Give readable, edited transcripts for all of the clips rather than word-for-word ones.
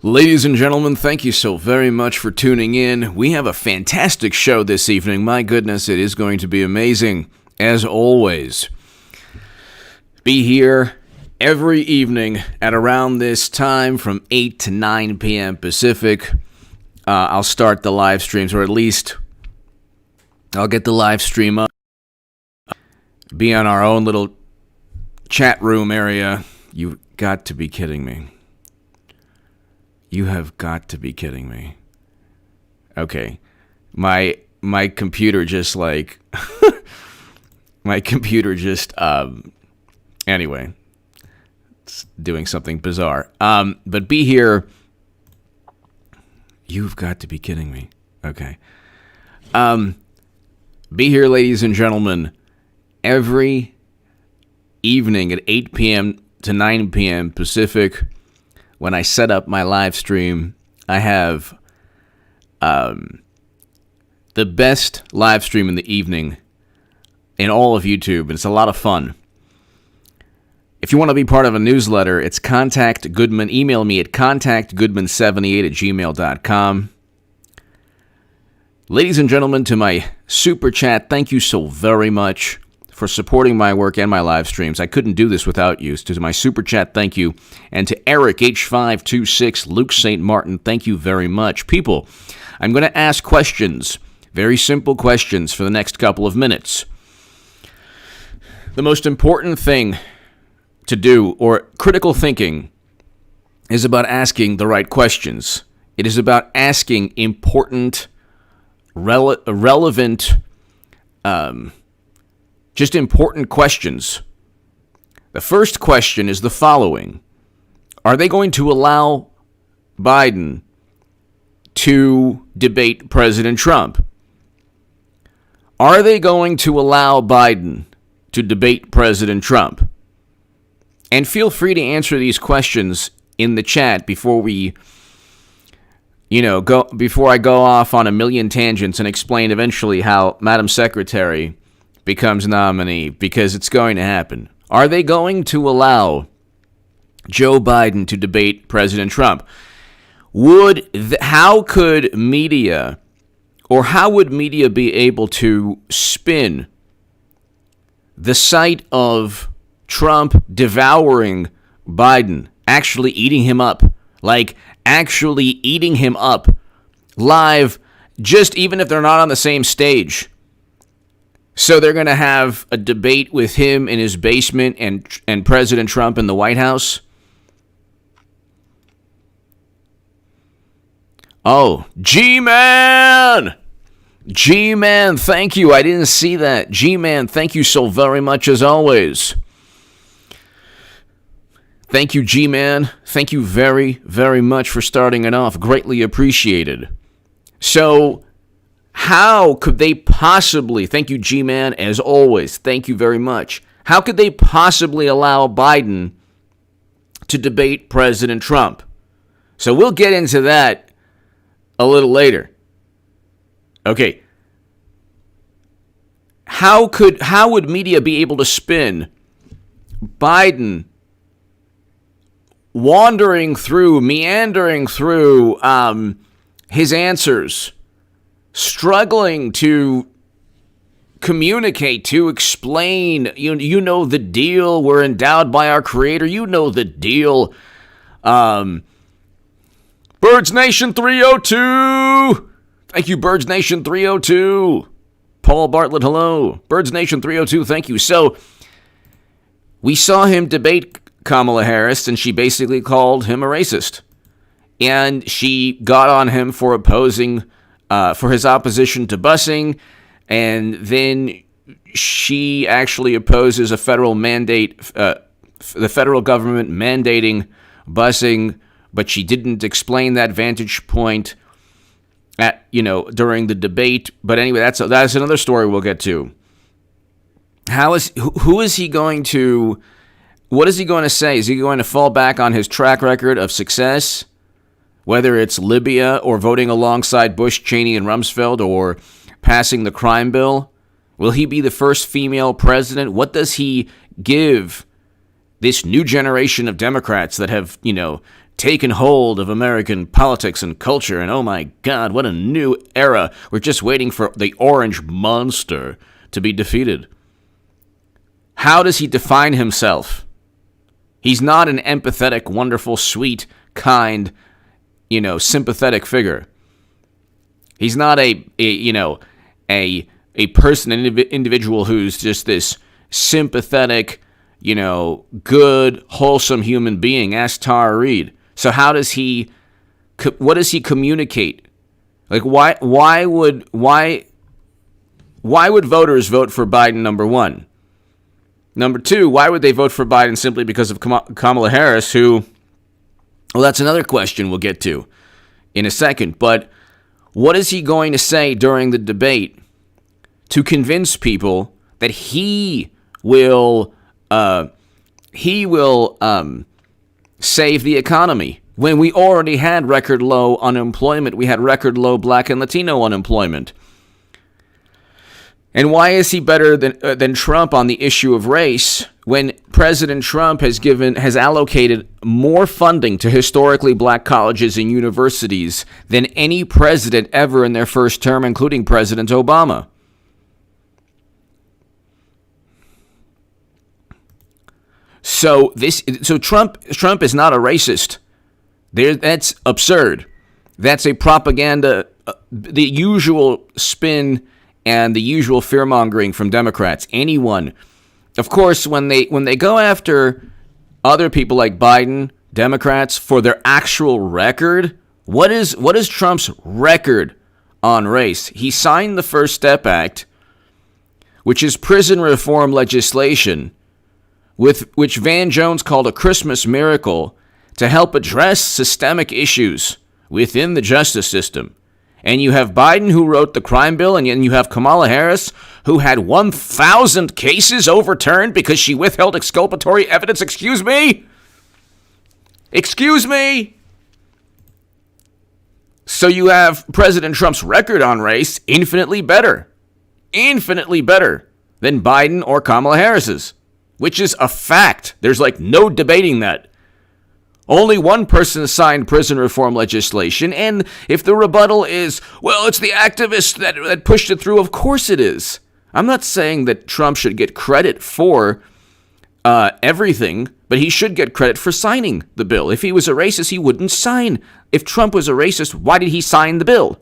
Ladies and gentlemen, thank you so very much for tuning in. We have a fantastic show this evening. My goodness, it is going to be amazing, as always. Be here every evening at around this time from 8 to 9 p.m. Pacific. I'll start the live streams, or at least I'll get the live stream up. Be on our own little chat room area. You've got to be kidding me. You have got to be kidding me. Okay. My computer just like... anyway. It's doing something bizarre. But be here. You've got to be kidding me. Okay. Be here, ladies and gentlemen, every evening at 8 p.m. to 9 p.m. Pacific. When I set up my live stream, I have the best live stream in the evening in all of YouTube. It's a lot of fun. If you want to be part of a newsletter, it's Contact Goodman. Email me at contactgoodman78@gmail.com. Ladies and gentlemen, to my super chat, thank you so very much for supporting my work and my live streams. I couldn't do this without you. To my super chat, thank you. And to Eric H526, Luke St. Martin, thank you very much. People, I'm going to ask questions, very simple questions for the next couple of minutes. The most important thing to do, or critical thinking, is about asking the right questions. It is about asking important, relevant, just important questions. The first question is the following. Are they going to allow Biden to debate President Trump? Are they going to allow Biden to debate President Trump? And feel free to answer these questions in the chat before before I go off on a million tangents and explain eventually how Madam Secretary becomes nominee, because it's going to happen. Are they going to allow Joe Biden to debate President Trump? How would media be able to spin the sight of Trump devouring Biden, actually eating him up, live, just even if they're not on the same stage? So they're going to have a debate with him in his basement and President Trump in the White House? Oh, G-Man! G-Man, thank you. I didn't see that. G-Man, thank you so very much as always. Thank you, G-Man. Thank you very, very much for starting it off. Greatly appreciated. So, how could they possibly, thank you, G-Man, as always, thank you very much. How could they possibly allow Biden to debate President Trump? So we'll get into that a little later. Okay. How would media be able to spin Biden meandering through his answers, struggling to communicate, to explain, you know the deal, we're endowed by our Creator, you know the deal. Birds Nation 302! Thank you, Birds Nation 302. Paul Bartlett, hello. Birds Nation 302, thank you. So, we saw him debate Kamala Harris, and she basically called him a racist. And she got on him for opposing, for his opposition to busing, and then she actually opposes a federal mandate, the federal government mandating busing, but she didn't explain that vantage point during the debate. But anyway, that's another story we'll get to. Who is he going to? What is he going to say? Is he going to fall back on his track record of success, whether it's Libya or voting alongside Bush, Cheney, and Rumsfeld, or passing the crime bill? Will he be the first female president? What does he give this new generation of Democrats that have, taken hold of American politics and culture, and oh my God, what a new era. We're just waiting for the orange monster to be defeated. How does he define himself? He's not an empathetic, wonderful, sweet, kind, sympathetic figure. He's not a person, an individual who's just this sympathetic, good, wholesome human being. Ask Tara Reid. So what does he communicate? Like, why would voters vote for Biden, number one? Number two, why would they vote for Biden simply because of Kamala Harris, who, well, that's another question we'll get to in a second. But what is he going to say during the debate to convince people that he will save the economy when we already had record low unemployment? We had record low Black and Latino unemployment. And why is he better than Trump on the issue of race when President Trump has allocated more funding to historically black colleges and universities than any president ever in their first term, including President Obama? So Trump is not a racist. That's absurd. That's a propaganda, the usual spin and the usual fear-mongering from Democrats. Anyone, of course, when they go after other people like Biden, Democrats, for their actual record, what is Trump's record on race? He signed the First Step Act, which is prison reform legislation, which Van Jones called a Christmas miracle to help address systemic issues within the justice system. And you have Biden, who wrote the crime bill, and you have Kamala Harris, who had 1,000 cases overturned because she withheld exculpatory evidence. Excuse me? So you have President Trump's record on race infinitely better than Biden or Kamala Harris's, which is a fact. There's no debating that. Only one person signed prison reform legislation, and if the rebuttal is, well, it's the activists that pushed it through, of course it is. I'm not saying that Trump should get credit for everything, but he should get credit for signing the bill. If he was a racist, he wouldn't sign. If Trump was a racist, why did he sign the bill?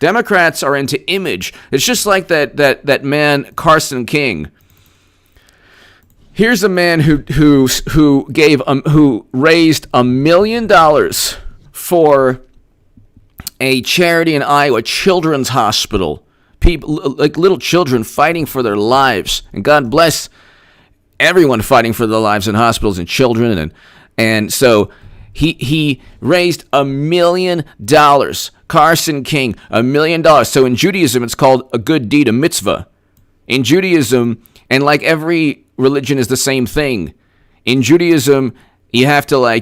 Democrats are into image. It's just like that man, Carson King. Here's a man who raised $1 million for a charity in Iowa, Children's Hospital. People, like little children, fighting for their lives, and God bless everyone fighting for their lives in hospitals and children. And so he raised $1 million. Carson King, $1 million. So in Judaism, it's called a good deed, a mitzvah. In Judaism, and like every religion is the same thing. In Judaism, you have to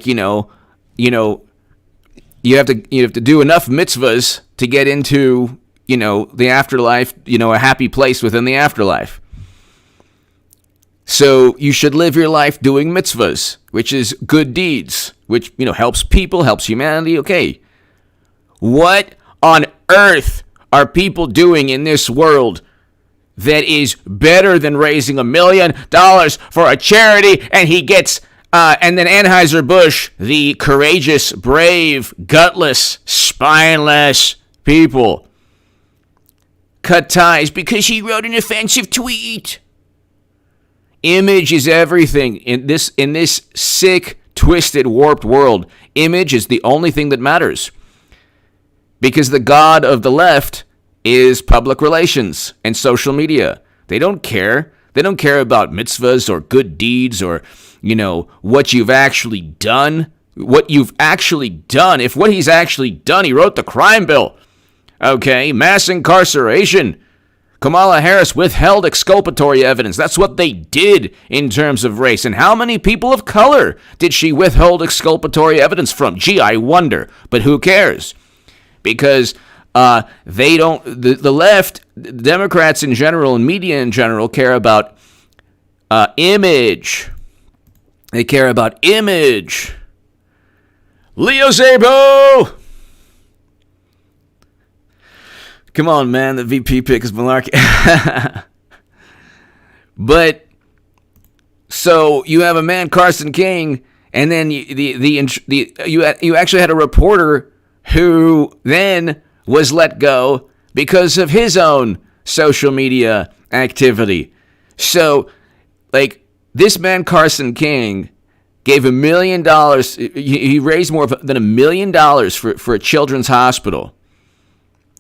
you have to do enough mitzvahs to get into, the afterlife, a happy place within the afterlife. So you should live your life doing mitzvahs, which is good deeds, which, helps people, helps humanity. Okay. What on earth are people doing in this world that is better than raising $1 million for a charity? And he gets, and then Anheuser-Busch, the courageous, brave, gutless, spineless people, cut ties because he wrote an offensive tweet. Image is everything in this sick, twisted, warped world. Image is the only thing that matters, because the god of the left is public relations and social media. They don't care. They don't care about mitzvahs or good deeds or, what you've actually done. What you've actually done. If what he's actually done, he wrote the crime bill. Okay, mass incarceration. Kamala Harris withheld exculpatory evidence. That's what they did in terms of race. And how many people of color did she withhold exculpatory evidence from? Gee, I wonder. But who cares? Because they don't, the left, Democrats in general and media in general care about image. They care about image. Leo Szabo! Come on, man. The VP pick is malarkey. But, so you have a man, Carson King, and then you actually had a reporter who then was let go because of his own social media activity. So, like, this man, Carson King, gave $1 million. He raised more than $1 million for a children's hospital.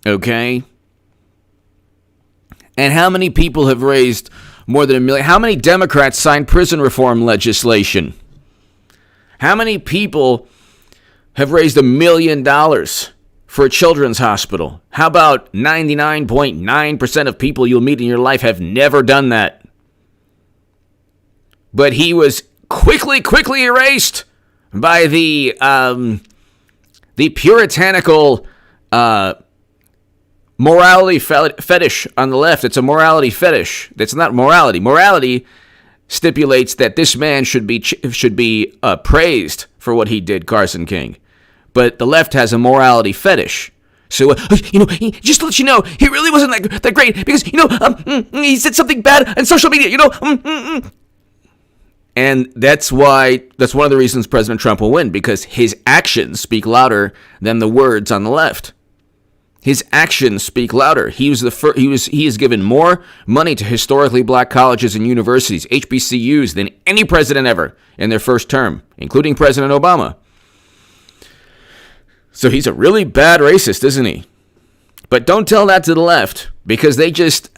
Okay? And how many people have raised more than $1 million? How many Democrats signed prison reform legislation? How many people have raised $1 million for a children's hospital? How about 99.9% of people you'll meet in your life have never done that? But he was quickly erased by the puritanical morality fetish on the left. It's a morality fetish. That's not morality. Morality stipulates that this man should be praised for what he did, Carson King. But the left has a morality fetish. So, just to let you know, he really wasn't that great because, he said something bad on social media, And that's one of the reasons President Trump will win, because his actions speak louder than the words on the left. His actions speak louder. He has given more money to historically black colleges and universities, HBCUs, than any president ever in their first term, including President Obama. So he's a really bad racist, isn't he? But don't tell that to the left, because they just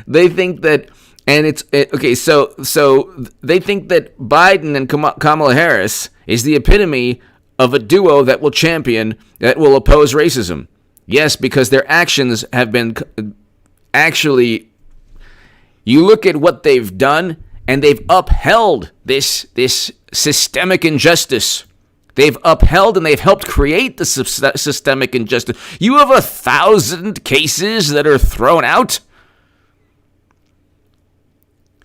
they think that. And so they think that Biden and Kamala Harris is the epitome of a duo that will oppose racism. Yes, because their actions have been actually, you look at what they've done, and they've upheld this systemic injustice. They've upheld and they've helped create the systemic injustice. You have 1,000 cases that are thrown out.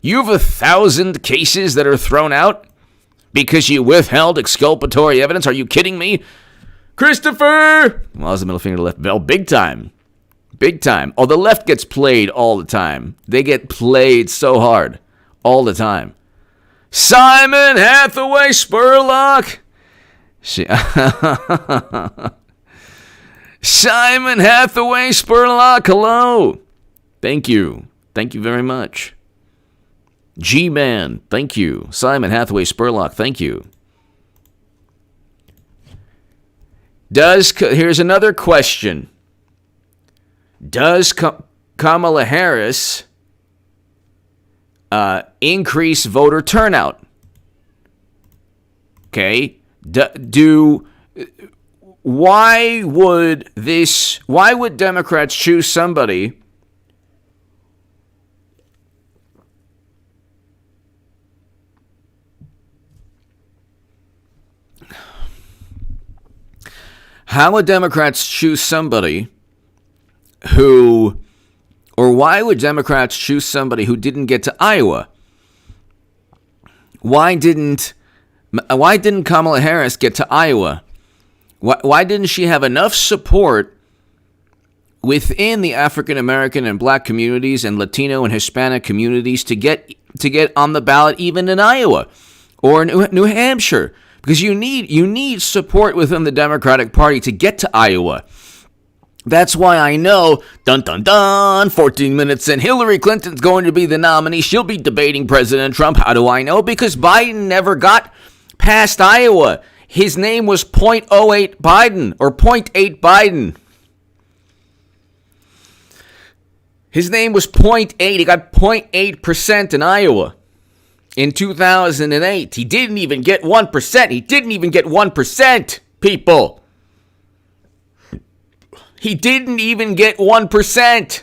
You have 1,000 cases that are thrown out because you withheld exculpatory evidence. Are you kidding me? Christopher! Well, that was the middle finger to the left. Well, big time. Big time. Oh, the left gets played all the time. They get played so hard all the time. Simon Hathaway Spurlock! Simon Hathaway Spurlock, hello! Thank you. Thank you very much. G-Man, thank you. Simon Hathaway Spurlock, thank you. Here's another question. Does Kamala Harris increase voter turnout? Okay. Why would Democrats choose somebody How would Democrats choose somebody why would Democrats choose somebody who didn't get to Iowa? Why didn't Kamala Harris get to Iowa? Why didn't she have enough support within the African American and black communities and Latino and Hispanic communities to get on the ballot even in Iowa or New Hampshire? Because you need support within the Democratic Party to get to Iowa. That's why I know, 14 minutes in, Hillary Clinton's going to be the nominee. She'll be debating President Trump. How do I know? Because Biden never got past Iowa. His name was .08 Biden, or .8 Biden. His name was .8. He got 0.8% in Iowa. In 2008, he didn't even get 1%. He didn't even get 1%, people. He didn't even get 1%.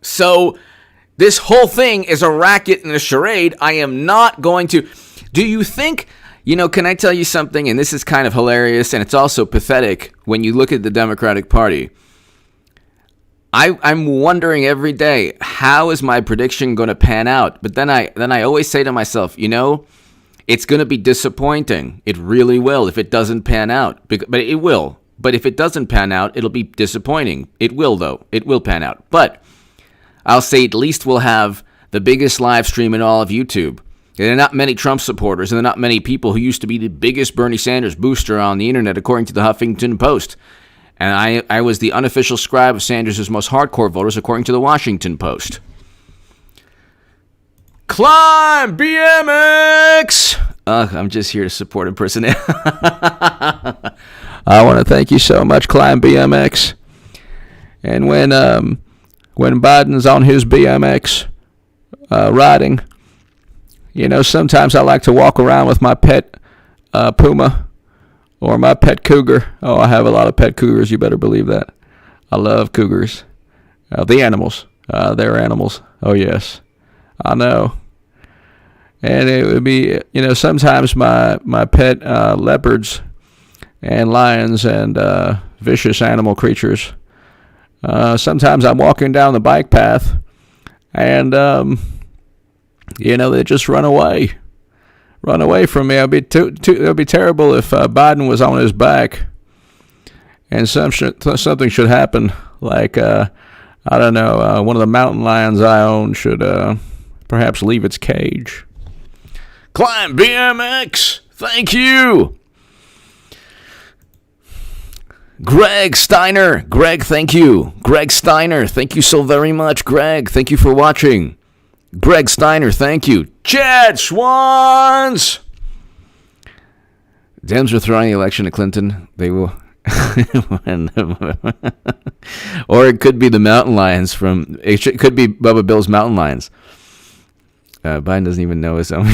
So this whole thing is a racket and a charade. I am not going to. Do you think, can I tell you something? And this is kind of hilarious, and it's also pathetic when you look at the Democratic Party. I'm wondering every day, how is my prediction going to pan out? But then I always say to myself, it's going to be disappointing. It really will if it doesn't pan out. But it will. But if it doesn't pan out, it'll be disappointing. It will, though. It will pan out. But I'll say at least we'll have the biggest live stream in all of YouTube. There are not many Trump supporters, and there are not many people who used to be the biggest Bernie Sanders booster on the internet, according to the Huffington Post. And I was the unofficial scribe of Sanders' most hardcore voters, according to the Washington Post. Climb, BMX! I'm just here to support impersonate. I want to thank you so much, Climb BMX. And when Biden's on his BMX riding, sometimes I like to walk around with my pet puma. Or my pet cougar. Oh, I have a lot of pet cougars. You better believe that. I love cougars. The animals. They're animals. Oh, yes. I know. And it would be, sometimes my pet leopards and lions and vicious animal creatures. Sometimes I'm walking down the bike path and, they just run away. Run away from me. It would be terrible if Biden was on his back and something should happen. Like, I don't know, one of the mountain lions I own should perhaps leave its cage. Climb BMX! Thank you! Greg Steiner! Greg, thank you! Greg Steiner, thank you so very much, Greg. Thank you for watching. Greg Steiner, thank you. Chad Swans! Dems are throwing the election to Clinton. They will. Or it could be the mountain lions from. It could be Bubba Bill's mountain lions. Biden doesn't even know his own.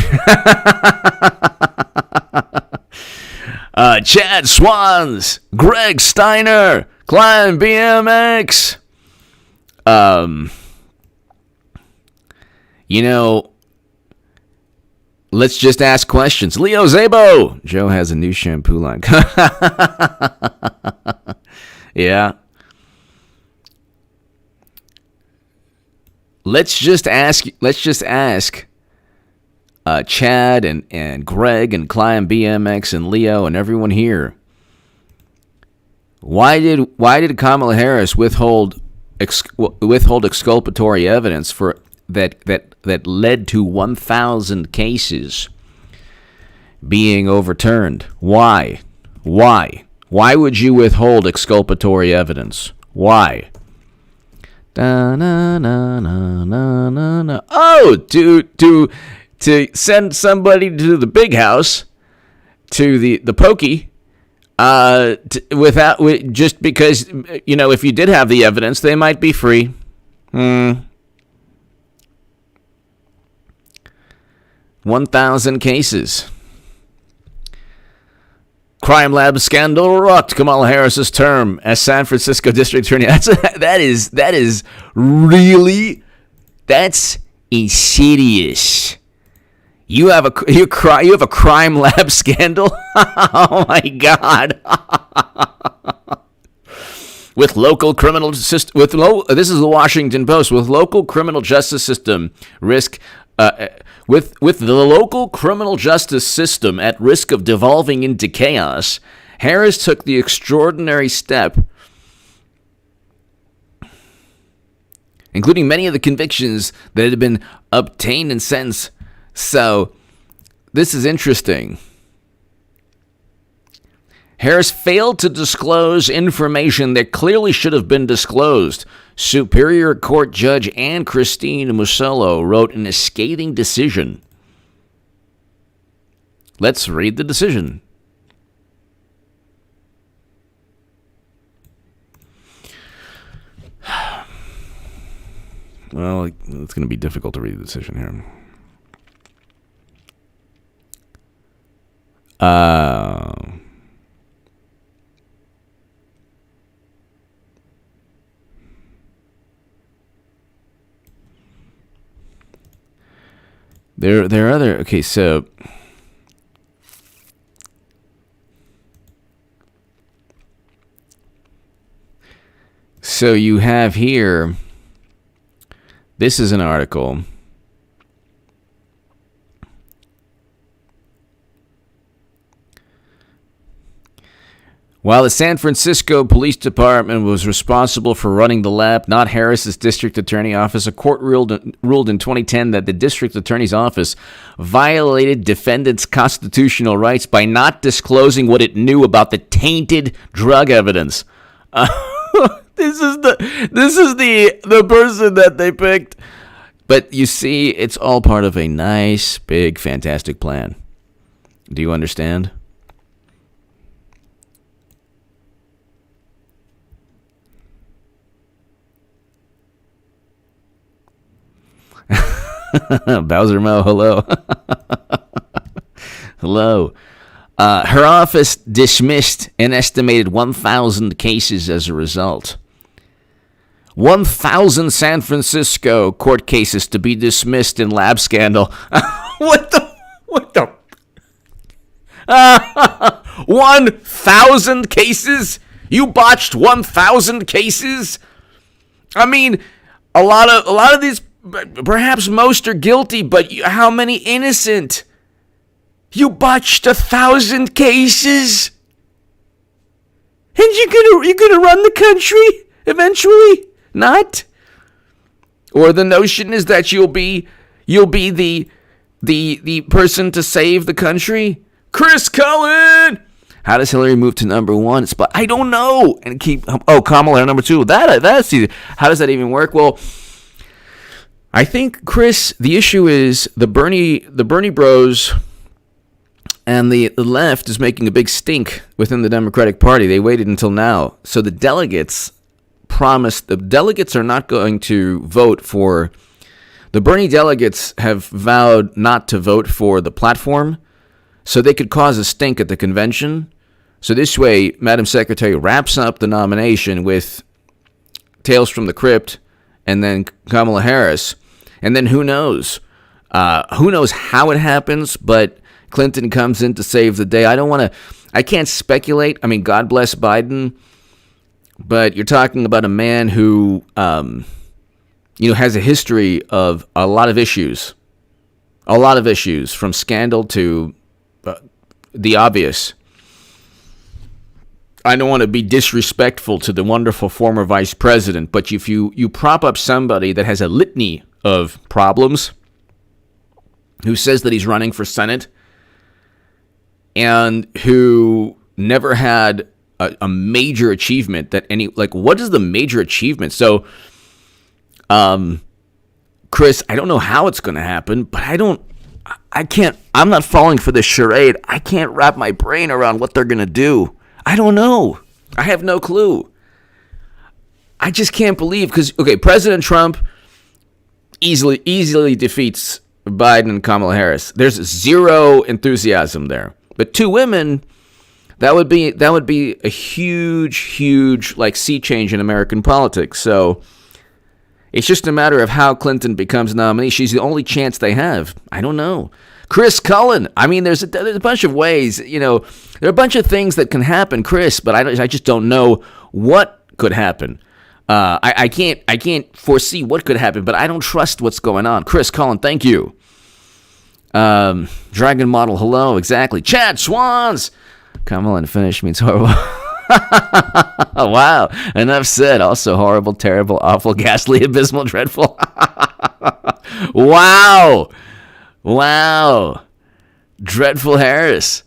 Chad Swans, Greg Steiner, Climb BMX. Let's just ask questions. Leo Zabo. Joe has a new shampoo line. Yeah. Let's just ask Chad and Greg and Climb BMX and Leo and everyone here. Why did Kamala Harris withhold exculpatory evidence for that led to 1,000 cases being overturned? Why? Why would you withhold exculpatory evidence? Why? Oh, to send somebody to the big house, to the pokey, just because, if you did have the evidence, they might be free. 1,000 cases. Crime lab scandal rocked Kamala Harris's term as San Francisco District Attorney. That is really, that's insidious. You have a crime lab scandal? Oh my God. With local criminal system, this is the Washington Post, with local criminal justice system risk. With the local criminal justice system at risk of devolving into chaos, Harris took the extraordinary step, including many of the convictions that had been obtained and sentenced. So, this is interesting. Harris failed to disclose information that clearly should have been disclosed. Superior Court Judge Ann Christine Musello wrote in a scathing decision. Let's read the decision. Well, it's going to be difficult to read the decision here. There are other, okay, so So you have here, this is an article. While the San Francisco Police Department was responsible for running the lab, not Harris's district attorney office, a court ruled in 2010 that the district attorney's office violated defendants' constitutional rights by not disclosing what it knew about the tainted drug evidence. This is the person that they picked. But you see, it's all part of a nice, big, fantastic plan. Do you understand? Bowser Mo, hello. Hello. Her office dismissed an estimated 1,000 cases as a result. 1,000 San Francisco court cases to be dismissed in lab scandal. What the? 1,000 cases? You botched 1,000 cases? I mean, a lot of these, perhaps most are guilty, but how many innocent? You botched 1,000 cases? And you're gonna run the country eventually? Not? Or the notion is that you'll be the person to save the country? Chris Cullen! How does Hillary move to number one? I don't know. And keep Kamala number two. That's easy. How does that even work? Well, I think, Chris, the issue is the Bernie Bros and the left is making a big stink within the Democratic Party. They waited until now. So the delegates are not going to vote for. The Bernie delegates have vowed not to vote for the platform, so they could cause a stink at the convention. So this way, Madam Secretary wraps up the nomination with Tales from the Crypt and then Kamala Harris. And then who knows? Who knows how it happens, but Clinton comes in to save the day. I can't speculate. I mean, God bless Biden, but you're talking about a man who, has a history of a lot of issues. A lot of issues, from scandal to the obvious. I don't want to be disrespectful to the wonderful former vice president, but if you prop up somebody that has a litany of problems, who says that he's running for Senate, and who never had a major achievement what is the major achievement? So, Chris, I don't know how it's going to happen, but I'm not falling for this charade. I can't wrap my brain around what they're going to do. I don't know. I have no clue. I just can't believe, because, President Trump easily defeats Biden and Kamala Harris. There's zero enthusiasm there. But two women, that would be a huge sea change in American politics. So it's just a matter of how Clinton becomes nominee. She's the only chance they have. I don't know. Chris Cullen. I mean, there's a bunch of ways. There are a bunch of things that can happen, Chris. But I just don't know what could happen. I can't foresee what could happen. But I don't trust what's going on. Chris Cullen, thank you. Dragon Model, hello. Exactly. Chad Swans. Kamala unfinished means horrible. Wow. Enough said. Also horrible, terrible, awful, ghastly, abysmal, dreadful. Wow. Dreadful Harris.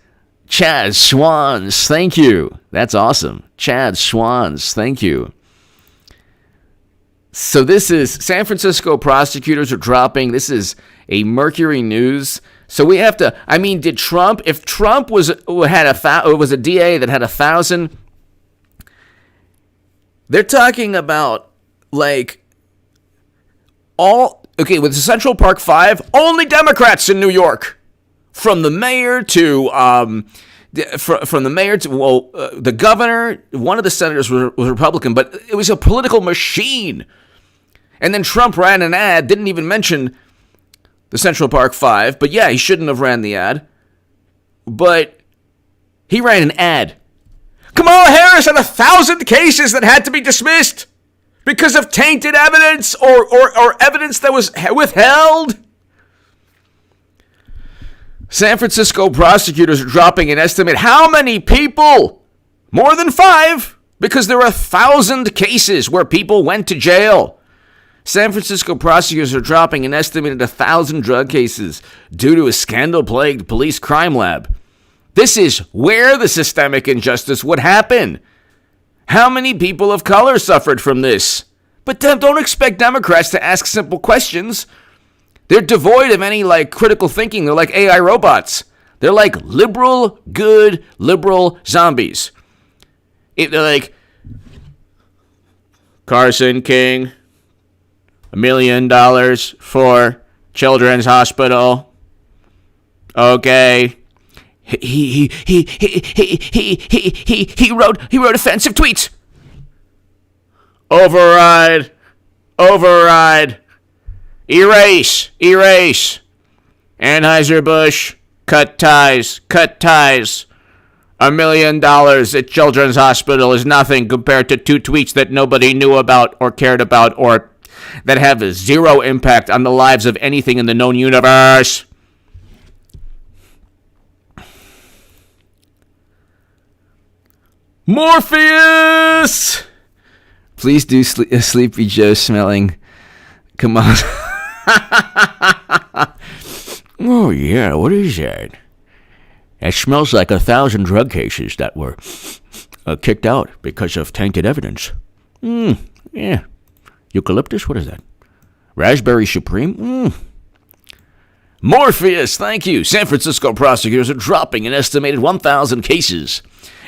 Chad Swans, thank you. That's awesome. Chad Swans, thank you. So this is San Francisco prosecutors are dropping. This is a Mercury News. So we have to. I mean, did Trump? If Trump was a DA that had 1,000, they're talking about with the Central Park 5, only Democrats in New York, from the mayor to the governor. One of the senators was Republican, but it was a political machine. And then Trump ran an ad, didn't even mention the Central Park 5, but yeah, he shouldn't have ran the ad. But he ran an ad. Kamala Harris had 1,000 cases that had to be dismissed. Because of tainted evidence or evidence that was withheld? San Francisco prosecutors are dropping an estimate. How many people? More than 5, because there are 1,000 cases where people went to jail. San Francisco prosecutors are dropping an estimated 1,000 drug cases due to a scandal-plagued police crime lab. This is where the systemic injustice would happen. How many people of color suffered from this? But don't expect Democrats to ask simple questions. They're devoid of any, critical thinking. They're like AI robots. They're like good liberal zombies. They're like, Carson King, $1 million for Children's Hospital. Okay. He wrote offensive tweets. Override. Erase. Anheuser-Busch, cut ties. $1 million at Children's Hospital is nothing compared to 2 tweets that nobody knew about or cared about or that have zero impact on the lives of anything in the known universe. Morpheus! Please do Sleepy Joe smelling. Come on. Oh, yeah, what is that? It smells like 1,000 drug cases that were kicked out because of tainted evidence. Yeah. Eucalyptus? What is that? Raspberry Supreme? Morpheus, thank you. San Francisco prosecutors are dropping an estimated 1,000 cases.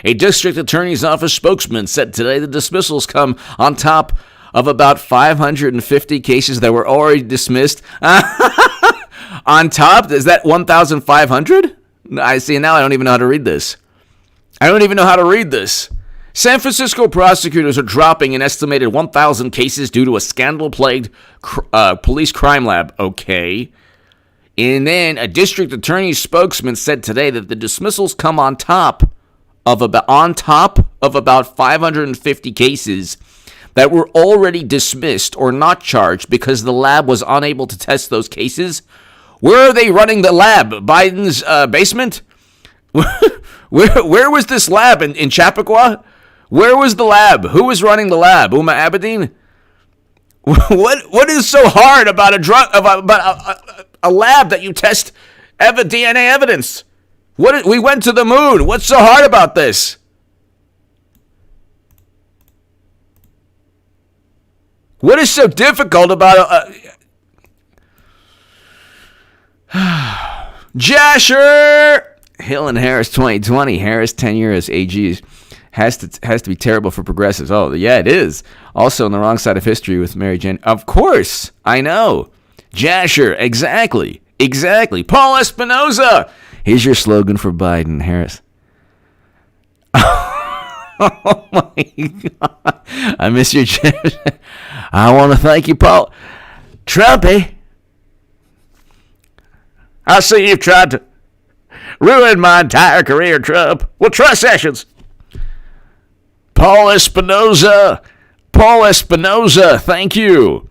A district attorney's office spokesman said today the dismissals come on top of about 550 cases that were already dismissed. On top? Is that 1,500? I see. Now I don't even know how to read this. San Francisco prosecutors are dropping an estimated 1,000 cases due to a scandal-plagued police crime lab. Okay. And then a district attorney's spokesman said today that the dismissals come on top of about 550 cases that were already dismissed or not charged because the lab was unable to test those cases. Where are they running the lab? Biden's basement? Where was this lab? In Chappaqua? Where was the lab? Who was running the lab? Uma Abedin? What is so hard about a lab that you test DNA evidence? We went to the moon. What's so hard about this? What is so difficult about Jasher? Hill and Harris 2020. Harris 10 years AGs has to be terrible for progressives. Oh, yeah, it is. Also on the wrong side of history with Mary Jane. Of course. I know. Jasher. Exactly. Paul Espinoza. Here's your slogan for Biden, Harris. Oh, my God. I miss your Jasher. I want to thank you, Paul. Trumpy. I see you've tried to ruin my entire career, Trump. Well, try Sessions. Paul Espinoza, thank you.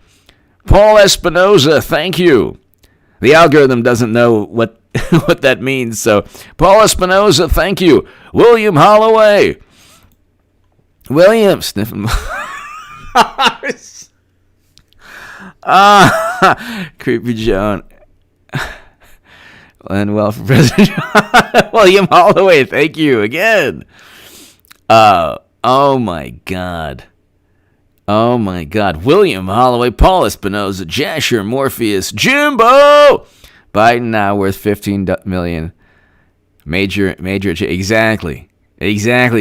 The algorithm doesn't know what that means, so Paul Espinoza, thank you. William Holloway. William, sniffing. Creepy Joan. And well, for President William Holloway, thank you again. Oh my God. William Holloway, Paul Espinoza, Jasher, Morpheus, Jimbo. Biden now worth 15 million. Major. Exactly,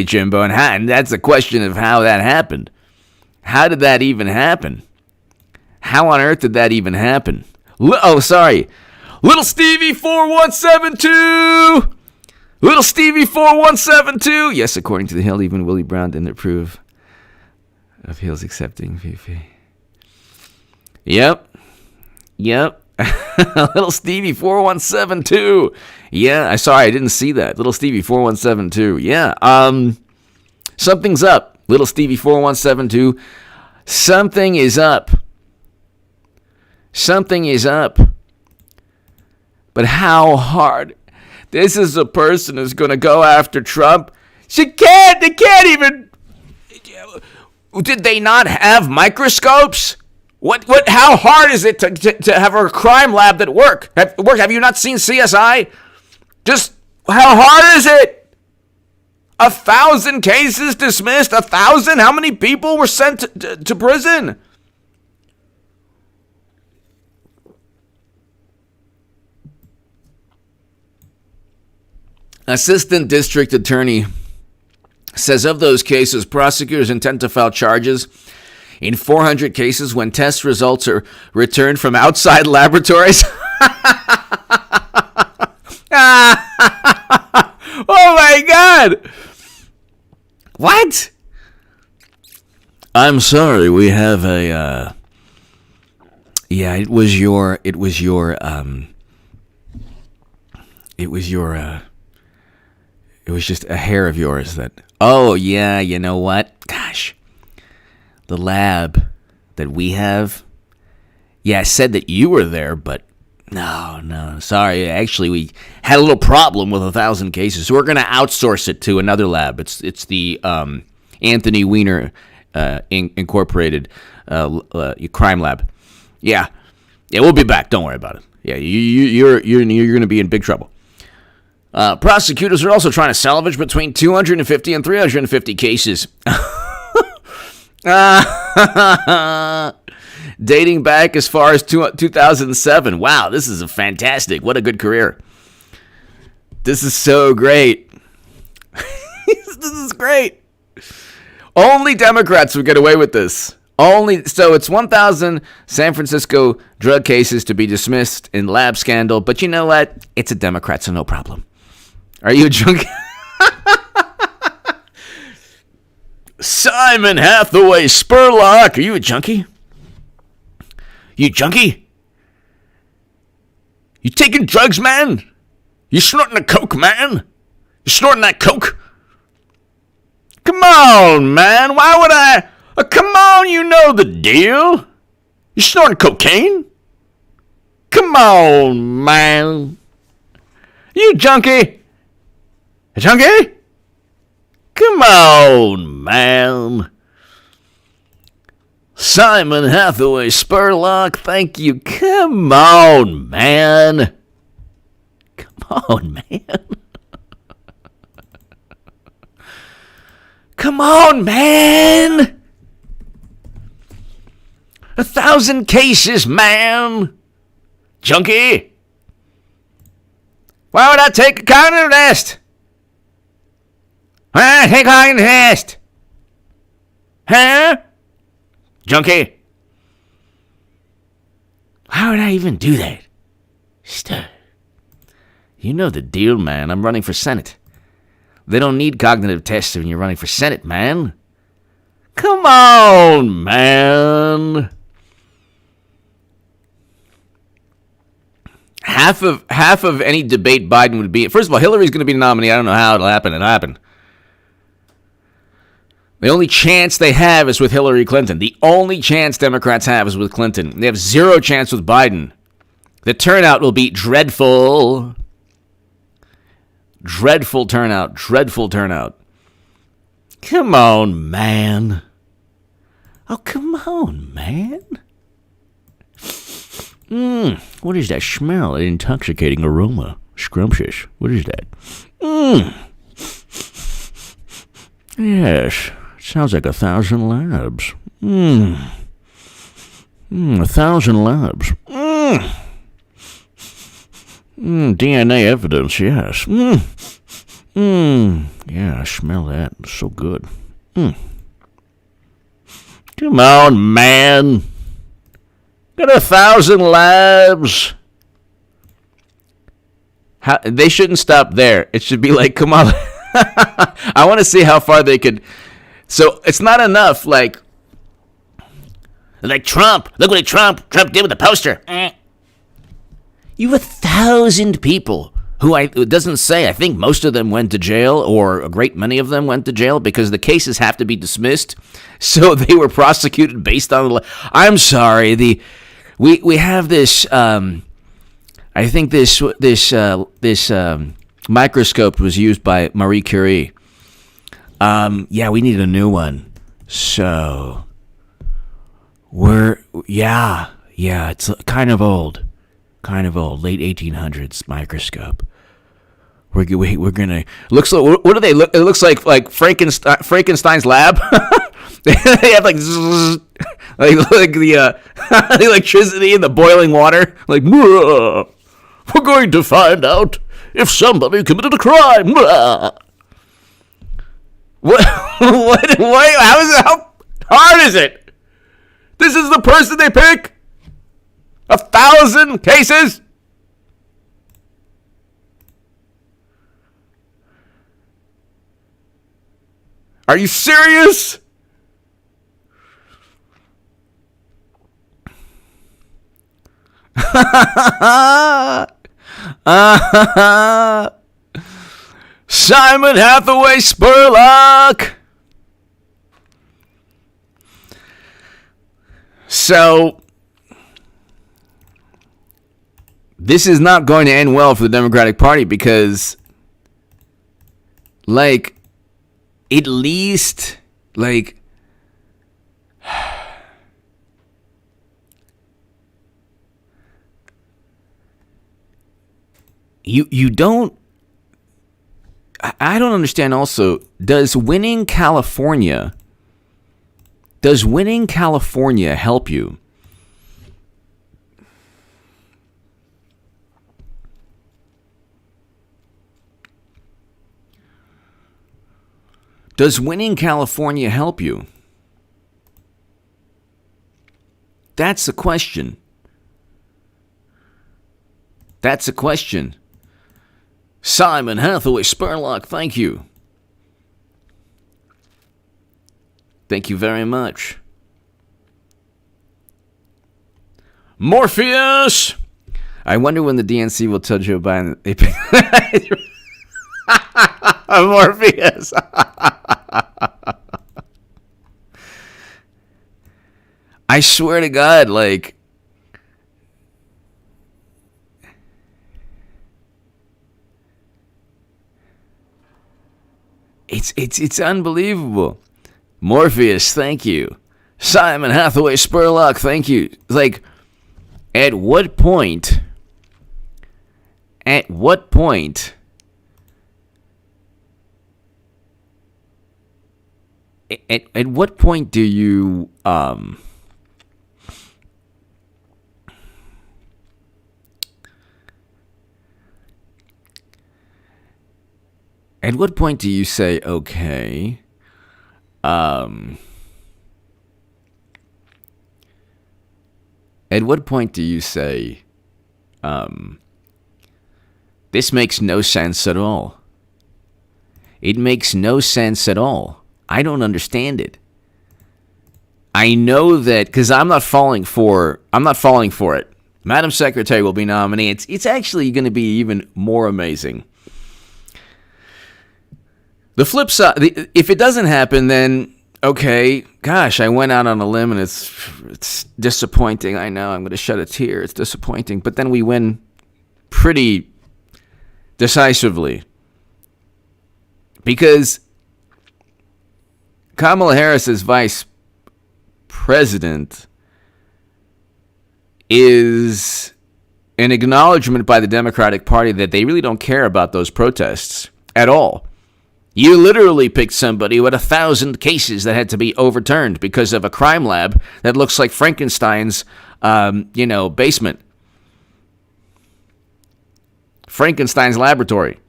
Jimbo. And that's a question of how that happened. How did that even happen? How on earth did that even happen? Sorry. Little Stevie 4172. Little Stevie 4172. Yes, according to the Hill, even Willie Brown didn't approve of Hill's accepting VP. Yep. Little Stevie 4172. Yeah, I didn't see that. Little Stevie 4172. Yeah. Something's up. Little Stevie 4172. Something is up. Something is up. But how hard? This is a person who's going to go after Trump. They can't even. Did they not have microscopes? How hard is it to have a crime lab that work? Have you not seen CSI? Just, how hard is it? 1,000 cases dismissed? 1,000? How many people were sent to prison? Assistant District Attorney says of those cases, prosecutors intend to file charges in 400 cases when test results are returned from outside laboratories. Oh my God! What? I'm sorry, we have a, it was just a hair of yours that, oh yeah, you know what? Gosh, the lab that we have, I said that you were there, but no, sorry. Actually, we had a little problem with 1,000 cases, so we're going to outsource it to another lab. It's the Anthony Weiner Incorporated crime lab. Yeah, we'll be back. Don't worry about it. Yeah, you're going to be in big trouble. Prosecutors are also trying to salvage between 250 and 350 cases. Dating back as far as 2007. Wow, this is fantastic. What a good career. This is so great. This is great. Only Democrats would get away with this. So it's 1,000 San Francisco drug cases to be dismissed in lab scandal. But you know what? It's a Democrat, so no problem. Are you a junkie? Simon Hathaway Spurlock. Are you a junkie? You junkie? You taking drugs, man? You snorting a coke, man? You snorting that coke? Come on, man. Why would I? Come on, you know the deal. You snorting cocaine? Come on, man. You junkie? A junkie? Come on, man. Simon Hathaway Spurlock, thank you. Come on, man. Come on, man. Come on, man. 1,000 cases, man. Junkie. Why would I take a cognitive test? Why would I take a cognitive test? Huh? Junkie. Why would I even do that? You know the deal, man. I'm running for Senate. They don't need cognitive tests when you're running for Senate, man. Come on, man. Half of any debate Biden would be. First of all, Hillary's going to be the nominee. I don't know how it'll happen. It'll happen. The only chance they have is with Hillary Clinton. The only chance Democrats have is with Clinton. They have zero chance with Biden. The turnout will be dreadful. Dreadful turnout. Dreadful turnout. Come on, man. Oh, come on, man. What is that smell? An intoxicating aroma. Scrumptious. What is that? Yes. Sounds like 1,000 labs. 1,000 labs. DNA evidence, yes. Yeah, I smell that. It's so good. Come on, man. Got 1,000 labs. They shouldn't stop there. It should be like, come on. I want to see how far they could. So it's not enough, like Trump. Look what Trump did with the poster. You have 1,000 people it doesn't say, I think most of them went to jail, or a great many of them went to jail, because the cases have to be dismissed. So they were prosecuted based on, I'm sorry, we have this, I think this microscope was used by Marie Curie. Yeah, we need a new one. So, it's kind of old, late 1800s microscope. We're gonna, looks like, what do they look? It looks like Frankenstein's lab. They have like the the electricity and the boiling water. Like, we're going to find out if somebody committed a crime. What? How hard is it? This is the person they pick? 1,000 cases? Are you serious? Simon Hathaway Spurlock. So, this is not going to end well for the Democratic Party, because, like, at least, like, you don't, I don't understand also, does winning California help you? Does winning California help you? That's the question. That's a question. Simon Hathaway Spurlock, thank you. Thank you very much. Morpheus! I wonder when the DNC will tell Joe Biden. Morpheus. I swear to God, like, it's unbelievable. Morpheus, thank you. Simon Hathaway Spurlock, thank you. Like, at what point At what point do you at what point do you say, okay, at what point do you say, this makes no sense at all? It makes no sense at all. I don't understand it. I know that because I'm not falling for it. Madam Secretary will be nominated. It's actually going to be even more amazing. The flip side, if it doesn't happen, then okay, gosh, I went out on a limb and it's disappointing. I know, I'm going to shed a tear. It's disappointing, but then we win pretty decisively because Kamala Harris as vice president is an acknowledgement by the Democratic Party that they really don't care about those protests at all. You literally picked somebody with 1,000 cases that had to be overturned because of a crime lab that looks like Frankenstein's, basement. Frankenstein's laboratory.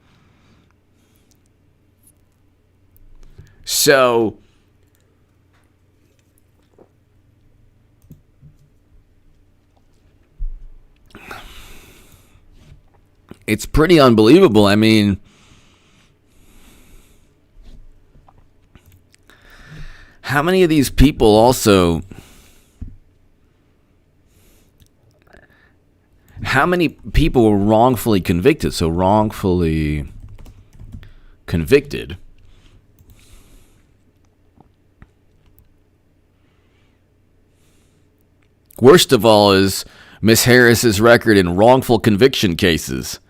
So, it's pretty unbelievable. I mean, how many of these people also, How many people were wrongfully convicted? So wrongfully convicted. Worst of all is Miss Harris's record in wrongful conviction cases.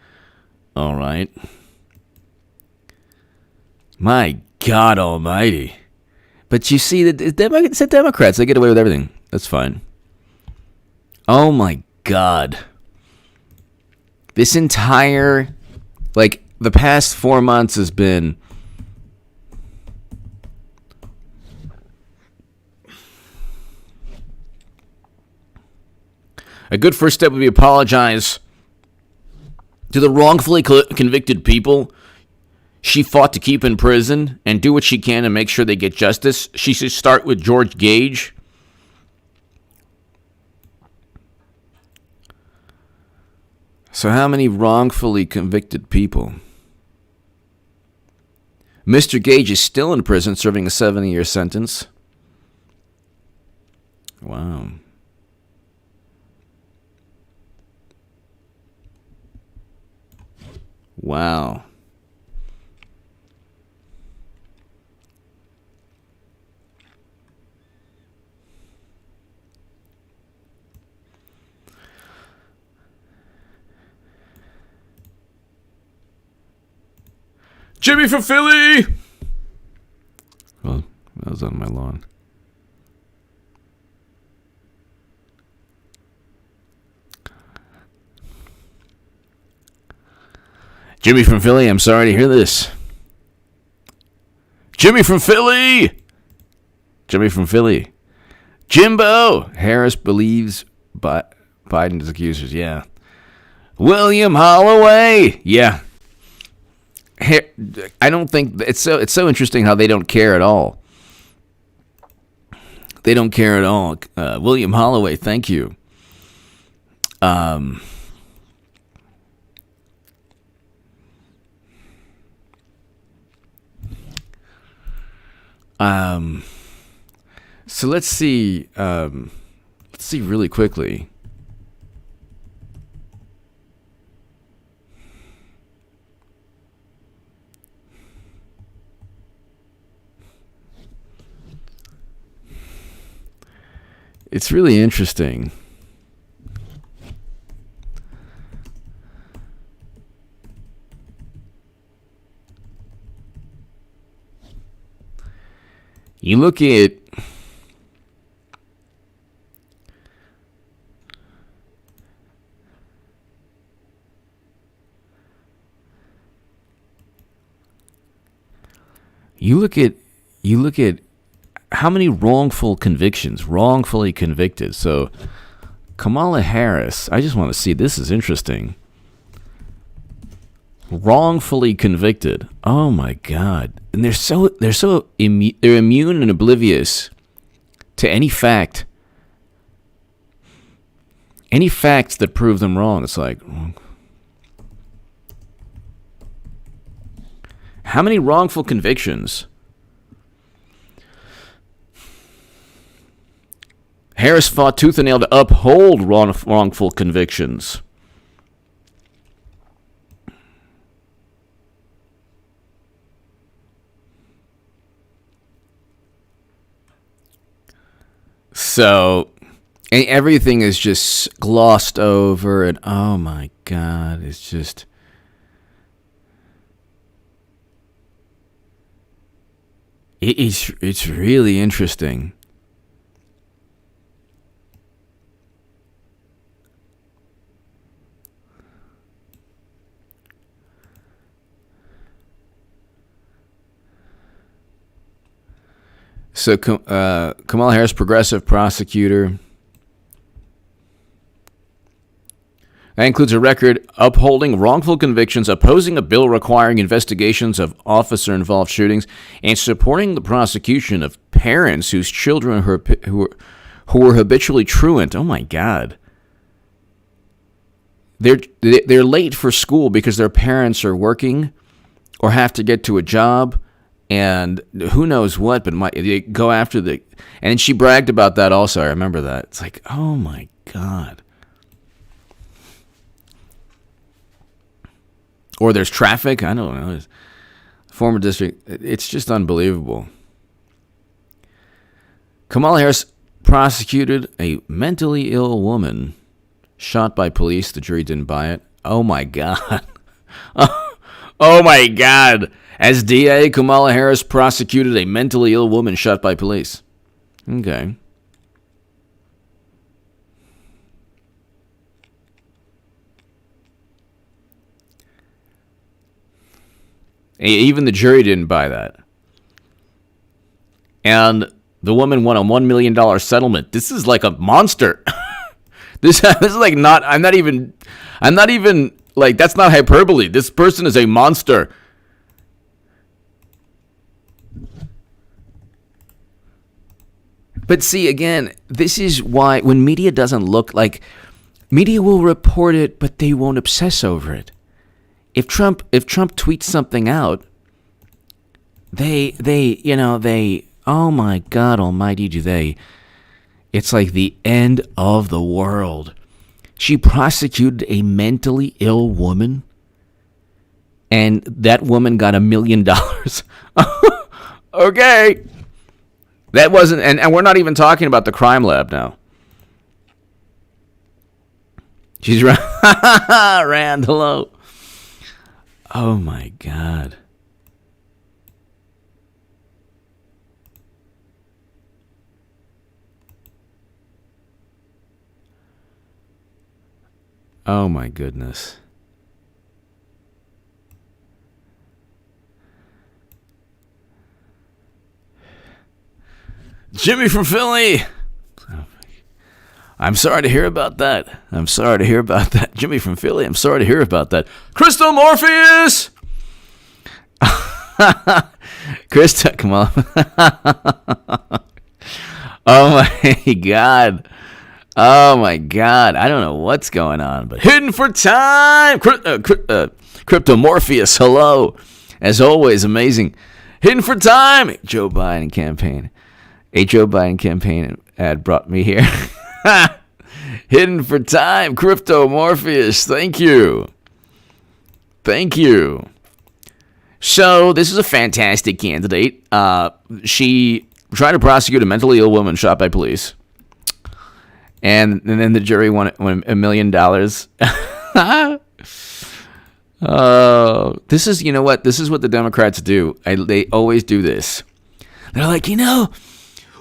All right. My God almighty. But you see, it's the Democrats. They get away with everything. That's fine. Oh my God. This entire, the past 4 months has been a good first step would be apologize to the wrongfully convicted people she fought to keep in prison and do what she can to make sure they get justice. She should start with George Gage. So how many wrongfully convicted people? Mr. Gage is still in prison serving a 70-year sentence. Wow. Wow. Jimmy from Philly! Well, that was on my lawn. Jimmy from Philly, I'm sorry to hear this. Jimmy from Philly! Jimmy from Philly. Jimbo! Harris believes Biden's accusers, yeah. William Holloway! Yeah. I don't think it's so interesting how they don't care at all. They don't care at all. William Holloway, thank you. So let's see really quickly. It's really interesting. You look at how many wrongful convictions, wrongfully convicted. So Kamala Harris, I just want to see, this is interesting. Wrongfully convicted. Oh my God. And they're immune and oblivious to any facts that prove them wrong. It's like, how many wrongful convictions? Harris fought tooth and nail to uphold wrongful convictions. So, and everything is just glossed over, and oh my God, it's just... It's really interesting. So Kamala Harris, progressive prosecutor. That includes a record upholding wrongful convictions, opposing a bill requiring investigations of officer-involved shootings, and supporting the prosecution of parents whose children who were habitually truant. Oh my God. They're late for school because their parents are working or have to get to a job. And who knows what, but they go after the... And she bragged about that also. I remember that. It's like, oh my God. or there's traffic. I don't know. Former district. It's just unbelievable. Kamala Harris prosecuted a mentally ill woman shot by police. The jury didn't buy it. Oh my God. Oh my God. As DA, Kamala Harris prosecuted a mentally ill woman shot by police. Okay. Even the jury didn't buy that. And the woman won a $1 million settlement. This is like a monster. This is like not, I'm not even, like, that's not hyperbole. This person is a monster. But see, again, this is why when media doesn't look like, media will report it, but they won't obsess over it. If Trump tweets something out, they, oh my God almighty, do they. It's like the end of the world. She prosecuted a mentally ill woman, and that woman got $1 million. Okay. That wasn't, and we're not even talking about the crime lab now. She's Rand, hello. Oh my God. Oh my goodness. Jimmy from Philly. I'm sorry to hear about that. Jimmy from Philly, I'm sorry to hear about that. Crystal Morpheus! Krista, come on. Oh my God. Oh my God. I don't know what's going on, but hidden for time. Crypto Morpheus, hello. As always, amazing. Hidden for time. Joe Biden campaign. A Joe Biden campaign ad brought me here. Hidden for time, Crypto Morpheus. Thank you. So this is a fantastic candidate. She tried to prosecute a mentally ill woman shot by police, and then the jury won $1 million. Oh, this is, you know what? This is what the Democrats do. They always do this. They're like,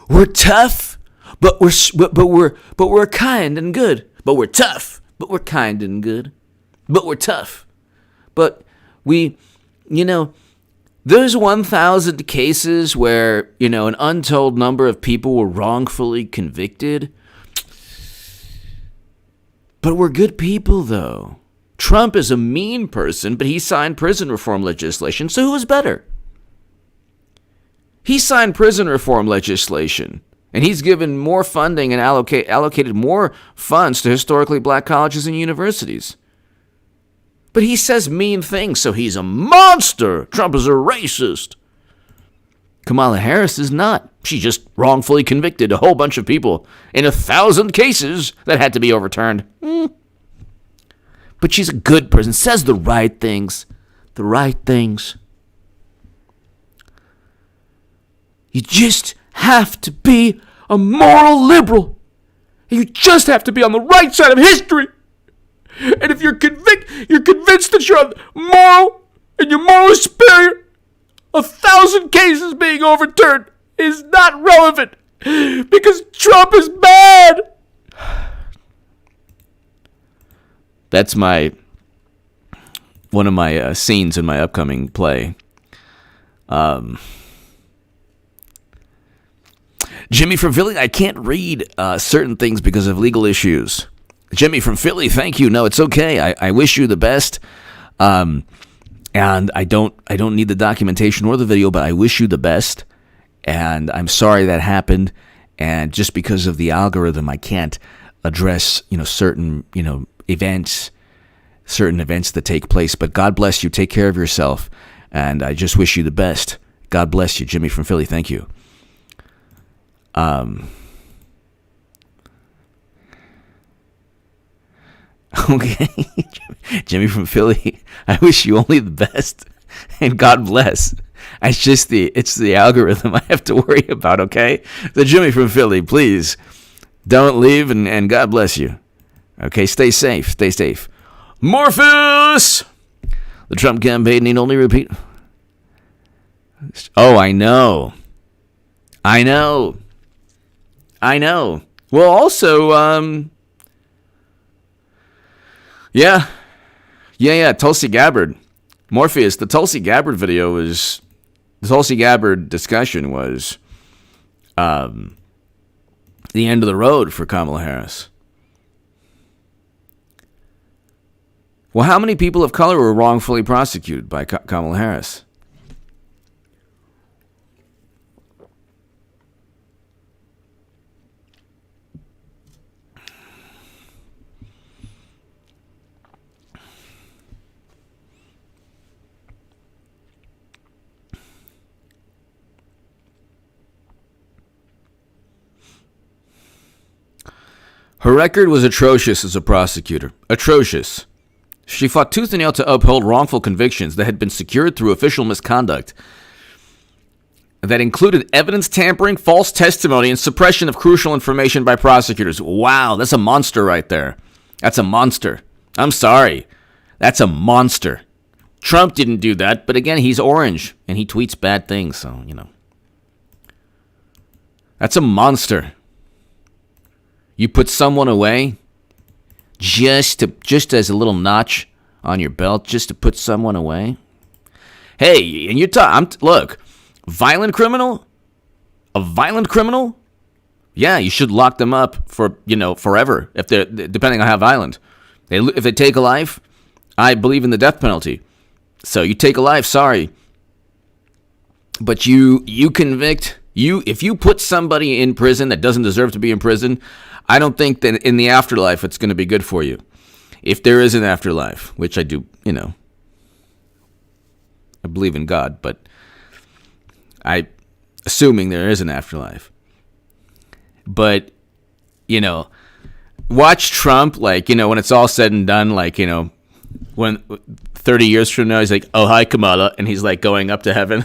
we're tough, but we're kind and good. But we're tough, but we're kind and good. But we're tough. But we, there's 1,000 cases where, an untold number of people were wrongfully convicted. But we're good people, though. Trump is a mean person, but he signed prison reform legislation, so who is better? He signed prison reform legislation, and he's given more funding and allocated more funds to historically black colleges and universities. But he says mean things, so he's a monster. Trump is a racist. Kamala Harris is not. She just wrongfully convicted a whole bunch of people in 1,000 cases that had to be overturned. But she's a good person, says the right things. The right things. You just have to be a moral liberal. You just have to be on the right side of history. And if you're convinced that you're moral and you're morally superior, 1,000 cases being overturned is not relevant because Trump is bad. That's one of my scenes in my upcoming play. Jimmy from Philly, I can't read certain things because of legal issues. Jimmy from Philly, thank you. No, it's okay. I wish you the best. And I don't need the documentation or the video, but I wish you the best. And I'm sorry that happened. And just because of the algorithm, I can't address, certain, events that take place. But God bless you. Take care of yourself. And I just wish you the best. God bless you, Jimmy from Philly. Thank you. Okay, Jimmy from Philly. I wish you only the best, and God bless. It's the algorithm I have to worry about. Okay, the Jimmy from Philly, please don't leave, and God bless you. Okay, stay safe. Stay safe. Morpheus. The Trump campaign need only repeat. Oh, I know. Well, also, yeah. Tulsi Gabbard, Morpheus. The Tulsi Gabbard discussion was, the end of the road for Kamala Harris. Well, how many people of color were wrongfully prosecuted by Kamala Harris? Her record was atrocious as a prosecutor. Atrocious. She fought tooth and nail to uphold wrongful convictions that had been secured through official misconduct that included evidence tampering, false testimony, and suppression of crucial information by prosecutors. Wow, that's a monster right there. That's a monster. I'm sorry. That's a monster. Trump didn't do that, but again, he's orange, and he tweets bad things, so, That's a monster. You put someone away just as a little notch on your belt, just to put someone away. Hey, and look, a violent criminal. Yeah, you should lock them up for forever if they're depending on how violent. If they take a life, I believe in the death penalty. So you take a life, sorry, but you convict. If you put somebody in prison that doesn't deserve to be in prison, I don't think that in the afterlife it's going to be good for you. If there is an afterlife, which I do, I believe in God, but assuming there is an afterlife. But, watch Trump, when it's all said and done, when 30 years from now, he's like, oh, hi, Kamala, and he's going up to heaven.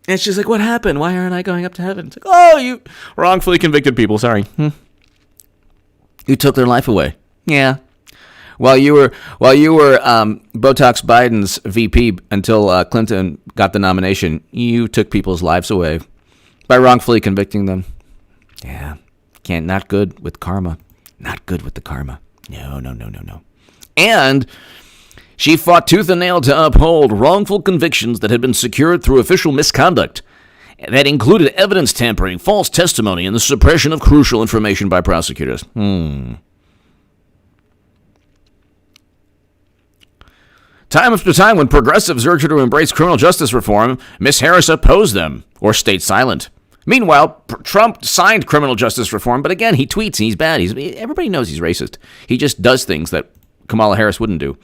And she's like, what happened? Why aren't I going up to heaven? It's like, oh, you wrongfully convicted people. Sorry. You took their life away. Yeah. While you were Botox Biden's VP until Clinton got the nomination, you took people's lives away by wrongfully convicting them. Yeah. Not good with karma. Not good with the karma. No. And she fought tooth and nail to uphold wrongful convictions that had been secured through official misconduct that included evidence tampering, false testimony, and the suppression of crucial information by prosecutors. Time after time, when progressives urged her to embrace criminal justice reform, Ms. Harris opposed them or stayed silent. Meanwhile, Trump signed criminal justice reform, but again, he tweets and he's bad. Everybody knows he's racist. He just does things that Kamala Harris wouldn't do.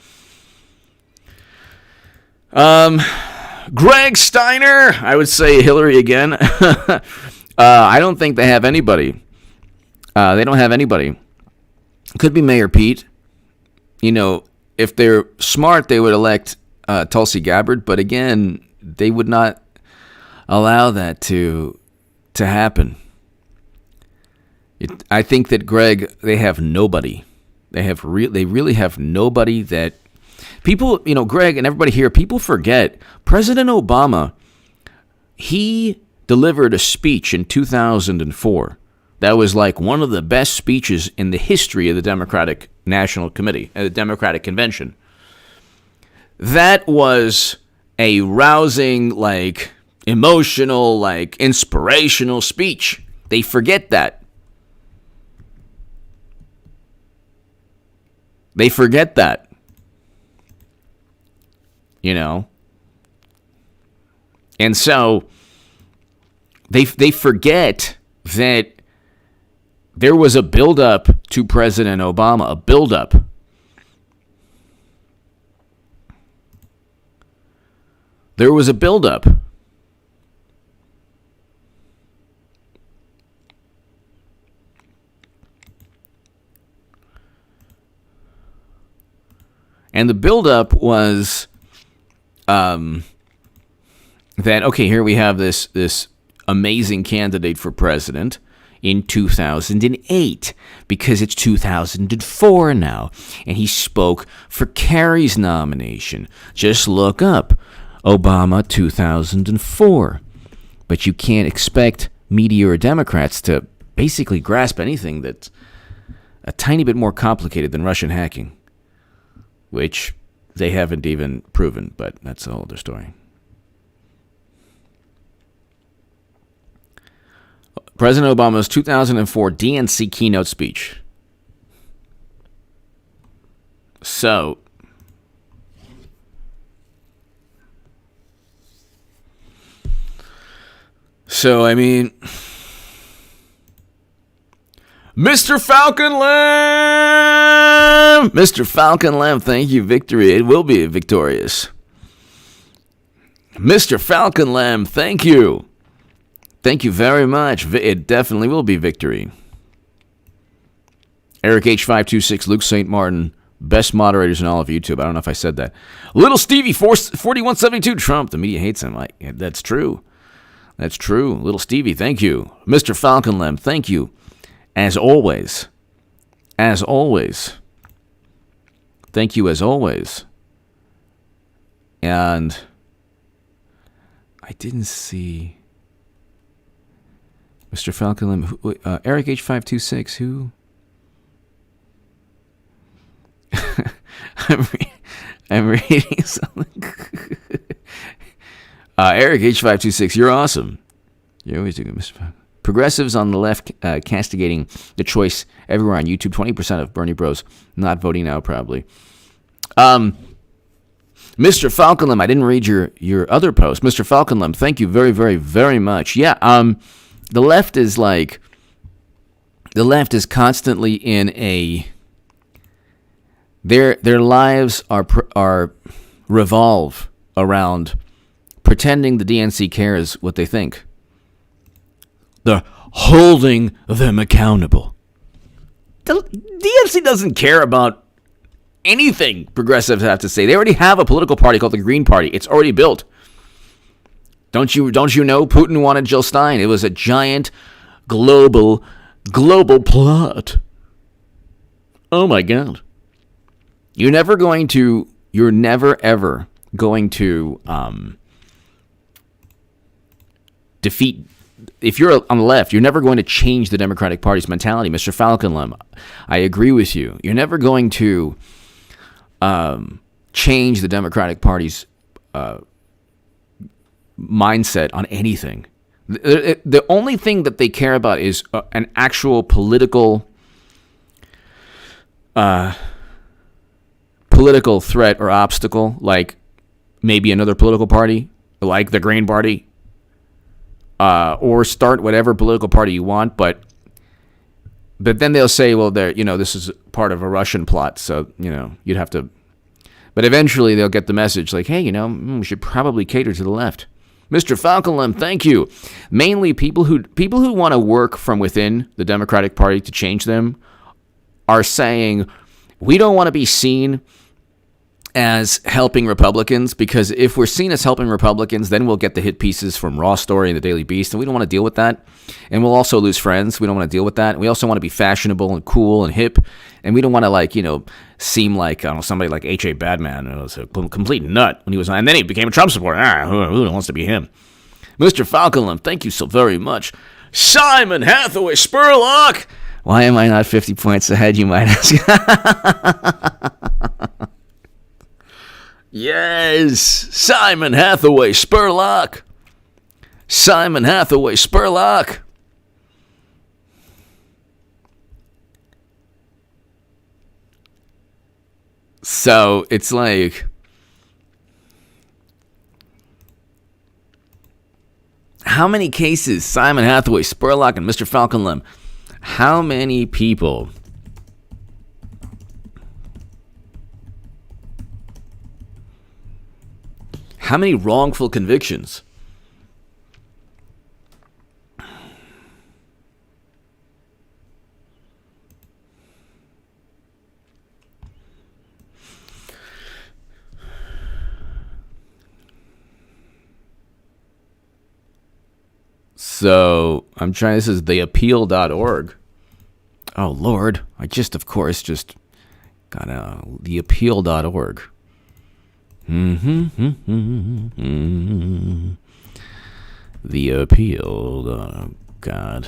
Greg Steiner, I would say Hillary again. I don't think they have anybody. They don't have anybody. Could be Mayor Pete. If they're smart, they would elect Tulsi Gabbard. But again, they would not allow that to happen. I think that Greg, they have nobody. They really have nobody that. People, Greg and everybody here, people forget President Obama, he delivered a speech in 2004 that was one of the best speeches in the history of the Democratic National Committee, the Democratic Convention. That was a rousing, emotional, inspirational speech. They forget that. They forget that. And so they forget that there was a buildup to President Obama, a buildup. There was a buildup. And the buildup was that, okay, here we have this amazing candidate for president in 2008, because it's 2004 now, and he spoke for Kerry's nomination. Just look up Obama 2004. But you can't expect media or Democrats to basically grasp anything that's a tiny bit more complicated than Russian hacking, which they haven't even proven, but that's a whole other story. President Obama's 2004 DNC keynote speech. So, I mean, Mr. Falcon Lamb! Mr. Falcon Lamb, thank you, victory. It will be victorious. Mr. Falcon Lamb, thank you. Thank you very much. It definitely will be victory. Eric H526, Luke St. Martin, best moderators in all of YouTube. I don't know if I said that. Little Stevie 4172, Trump, the media hates him. That's true. That's true. Little Stevie, thank you. Mr. Falcon Lamb, thank you. As always. As always. Thank you as always. And I didn't see Mr. Falcon Lamb. Eric H526, who? I'm reading something. Eric H526, you're awesome. You're always doing good, Mr. Falcon. Progressives on the left castigating the choice everywhere on YouTube. 20% of Bernie bros not voting now, probably. Mr. Falcon Lamb, I didn't read your other post. Mr. Falcon Lamb, thank you very, very, very much. Yeah, the left is constantly in a, their lives are revolve around pretending the DNC cares what they think. They're holding them accountable. The DNC doesn't care about anything progressives have to say. They already have a political party called the Green Party. It's already built. Don't you know Putin wanted Jill Stein? It was a giant global plot. Oh my God. You're never ever going to defeat. If you're on the left, you're never going to change the Democratic Party's mentality. Mr. Falcon Lamb, I agree with you. You're never going to change the Democratic Party's mindset on anything. The only thing that they care about is an actual political threat or obstacle, like maybe another political party, like the Green Party, or start whatever political party you want. But then they'll say, well, this is part of a Russian plot, so you'd have to. But eventually they'll get the message, like, hey, we should probably cater to the left. Mr. Falcon Lamb, thank you. Mainly people who want to work from within the Democratic Party to change them are saying, we don't want to be seen as helping Republicans, because if we're seen as helping Republicans, then we'll get the hit pieces from Raw Story and the Daily Beast, and we don't want to deal with that. And we'll also lose friends. We don't want to deal with that. And we also want to be fashionable and cool and hip, and we don't want to seem like somebody like H.A. Badman who was a complete nut when he was on, and then he became a Trump supporter. Who wants to be him? Mr. Falcon Lamb, thank you so very much. Simon Hathaway Spurlock. Why am I not 50 points ahead, you might ask? Yes, Simon Hathaway Spurlock. Simon Hathaway Spurlock. So it's like, how many cases, Simon Hathaway Spurlock and Mr. Falcon Lamb, how many people how many wrongful convictions? So I'm trying. This is theappeal.org. Oh, Lord. I just, of course, just got theappeal.org. The Appeal. Oh, God.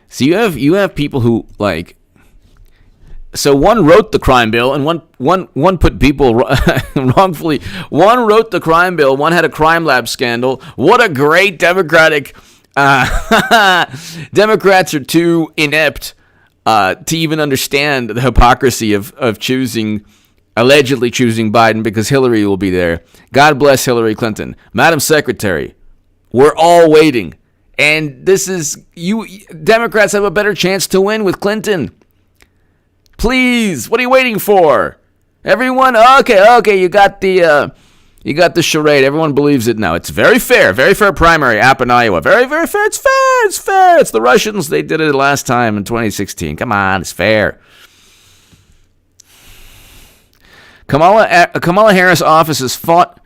So you have people who, like, so one wrote the crime bill and one put people wrongfully. One wrote the crime bill. One had a crime lab scandal. What a great Democratic. Democrats are too inept to even understand the hypocrisy of allegedly choosing Biden because Hillary will be there. God bless Hillary Clinton. Madam Secretary, we're all waiting. And this is, Democrats have a better chance to win with Clinton. Please, what are you waiting for? Everyone, okay, you got the charade. Everyone believes it now. It's very fair primary app in Iowa. Very, very fair. It's fair. It's the Russians. They did it last time in 2016. Come on, it's fair. Kamala Harris' office has fought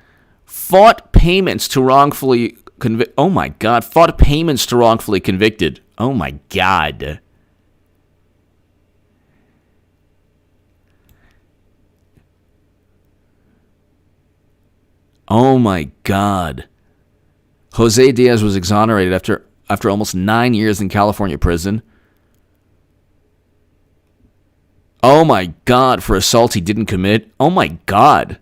payments to wrongfully convict. Oh my God! Fought payments to wrongfully convicted. Oh my God! Oh my God! Jose Diaz was exonerated after almost 9 years in California prison. Oh my God! For assault he didn't commit. Oh my God!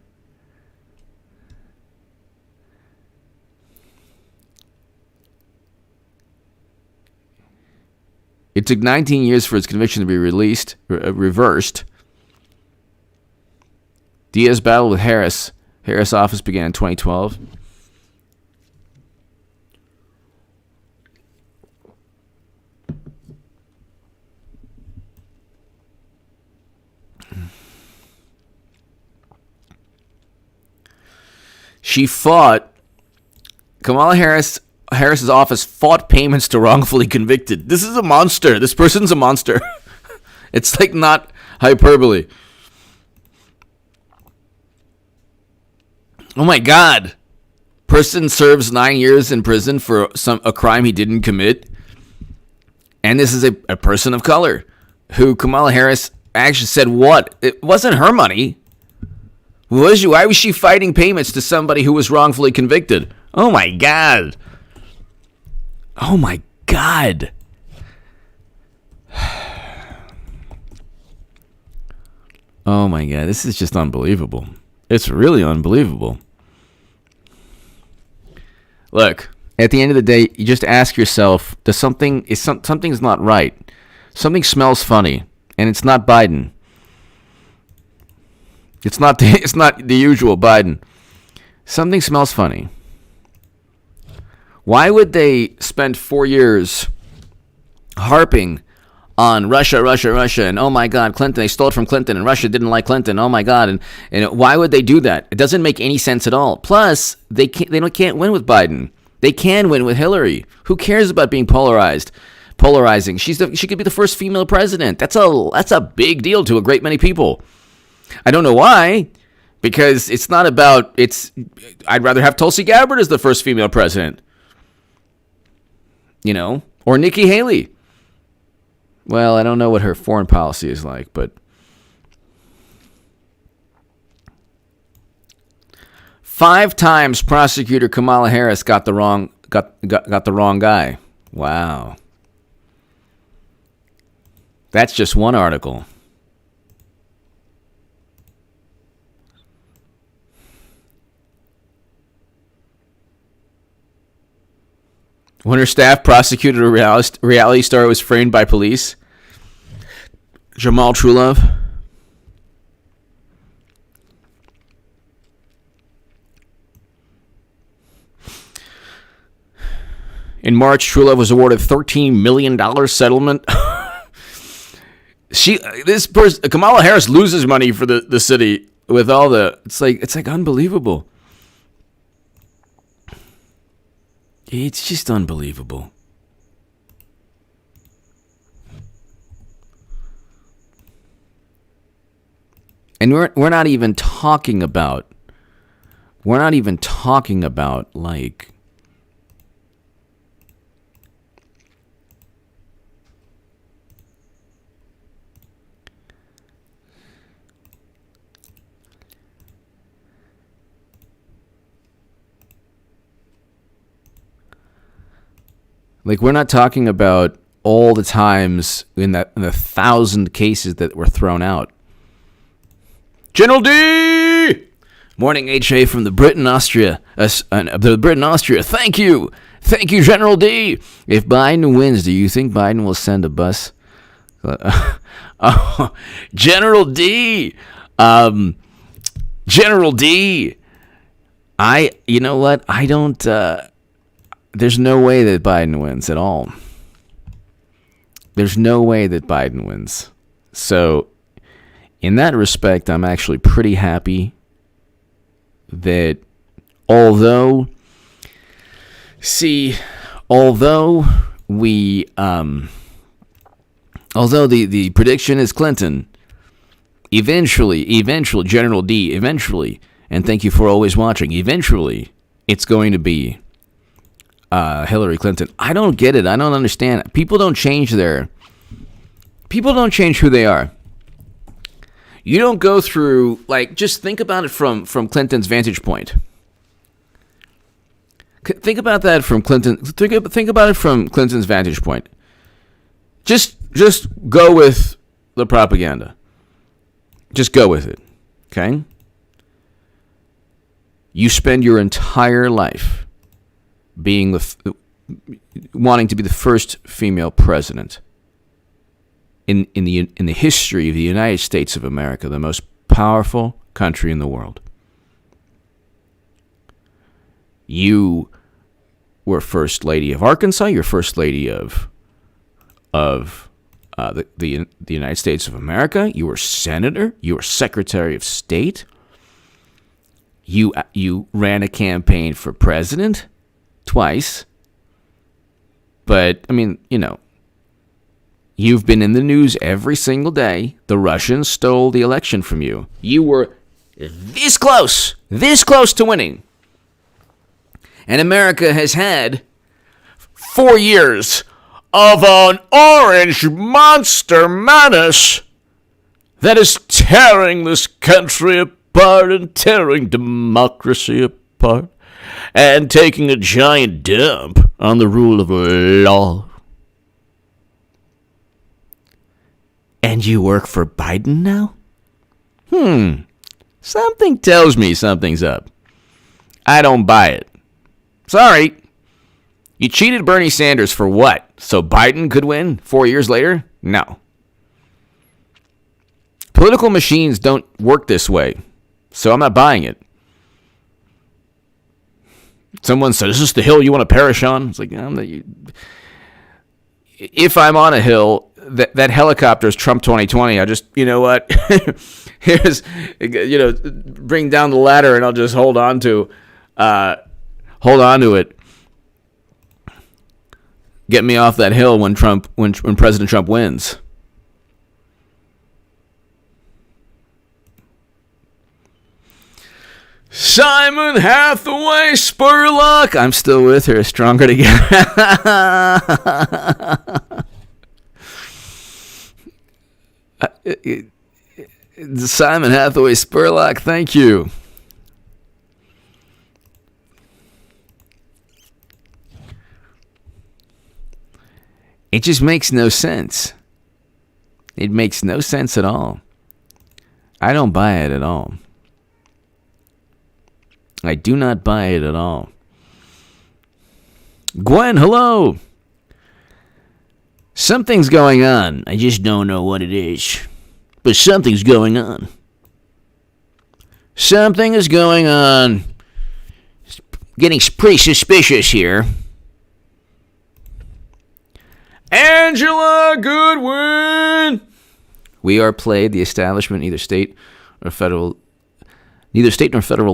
It took 19 years for his conviction to be reversed. Diaz battled with Harris. Harris' office began in 2012. Kamala Harris's office fought payments to wrongfully convicted. This is a monster. This person's a monster. It's like not hyperbole. Oh my God. Person serves 9 years in prison for a crime he didn't commit. And this is a person of color who Kamala Harris actually said what? It wasn't her money. Why was she fighting payments to somebody who was wrongfully convicted? Oh my God. Oh my God. Oh my God. This is just unbelievable. It's really unbelievable. Look, at the end of the day, you just ask yourself, something's not right. Something smells funny, and it's not Biden. It's not the usual Biden. Something smells funny. Why would they spend 4 years harping on Russia, and oh my God, Clinton, they stole it from Clinton, and Russia didn't like Clinton, oh my God, and why would they do that? It doesn't make any sense at all. Plus, they can't win with Biden. They can win with Hillary. Who cares about being polarizing? She could be the first female president. That's a big deal to a great many people. I don't know why, because it's not about, I'd rather have Tulsi Gabbard as the first female president. Or Nikki Haley. Well, I don't know what her foreign policy is like, but 5 times prosecutor Kamala Harris got the wrong guy. Wow. That's just one article. When her staff prosecuted a reality star who was framed by police, Jamal Trulove. In March, Trulove was awarded $13 million settlement. Kamala Harris loses money for the city with all the. It's like unbelievable. It's just unbelievable. And we're not even talking about we're not even talking about like we're not talking about all the times in the 1,000 cases that were thrown out. General D! Morning, HA from the Britain, Austria. Thank you. Thank you, General D. If Biden wins, do you think Biden will send a bus? Oh, General D. General D. You know what? I don't, there's no way that Biden wins at all. There's no way that Biden wins. So, in that respect, I'm actually pretty happy that although the prediction is Clinton, eventually, General D, eventually, and thank you for always watching, eventually, it's going to be Hillary Clinton. I don't get it. I don't understand. People don't change who they are. You don't go through, just think about it from Clinton's vantage point. Think about that from think about it from Clinton's vantage point. Just go with the propaganda. Just go with it, okay? You spend your entire life being wanting to be the first female president in the history of the United States of America, the most powerful country in the world. You were First Lady of Arkansas. You're First Lady of the United States of America. You were Senator. You were Secretary of State. You ran a campaign for president twice. But, I mean, you've been in the news every single day. The Russians stole the election from you. You were this close to winning. And America has had 4 years of an orange monster menace that is tearing this country apart and tearing democracy apart and taking a giant dump on the rule of law. And you work for Biden now? Something tells me something's up. I don't buy it. Sorry. You cheated Bernie Sanders for what? So Biden could win 4 years later? No. Political machines don't work this way, so I'm not buying it. Someone said, is this the hill you want to perish on? It's like, if I'm on a hill, that helicopter is Trump 2020. I just, you know what? Here's, bring down the ladder and I'll just hold on to it. Get me off that hill when President Trump wins. Simon Hathaway Spurlock. I'm still with her. Stronger together. Simon Hathaway Spurlock. Thank you. It just makes no sense. It makes no sense at all. I don't buy it at all. I do not buy it at all. Gwen, hello. Something's going on. I just don't know what it is. But something's going on. Something is going on. It's getting pretty suspicious here. Angela Goodwin. We are played. The establishment, neither state nor federal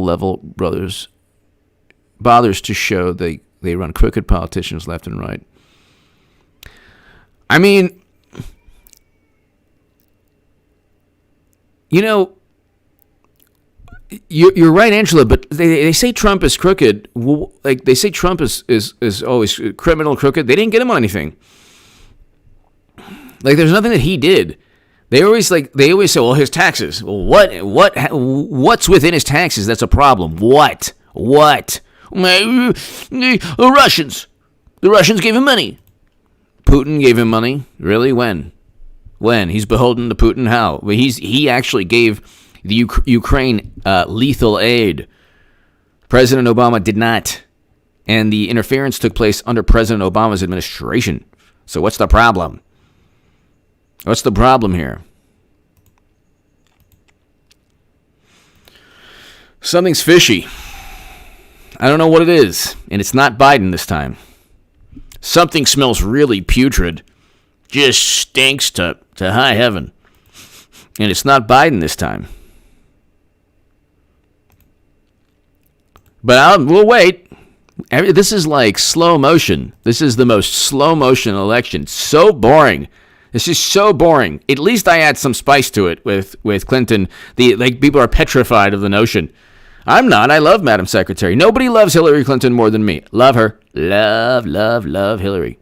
level bothers to show they run crooked politicians left and right. I mean, You're right, Angela, but they say Trump is crooked. Like, they say Trump is always criminal, crooked. They didn't get him on anything. Like, there's nothing that he did. They always say, well, his taxes. Well, what's within his taxes that's a problem? What? The Russians. The Russians gave him money. Putin gave him money? Really? When? He's beholden to Putin? How? Well, he actually gave the Ukraine lethal aid. President Obama did not. And the interference took place under President Obama's administration. So what's the problem? What's the problem here? Something's fishy. I don't know what it is. And it's not Biden this time. Something smells really putrid. Just stinks to high heaven. And it's not Biden this time. But we'll wait. This is like slow motion. This is the most slow motion election. So boring. This is so boring. At least I add some spice to it with Clinton. People are petrified of the notion. I'm not. I love Madam Secretary. Nobody loves Hillary Clinton more than me. Love her. Love Hillary.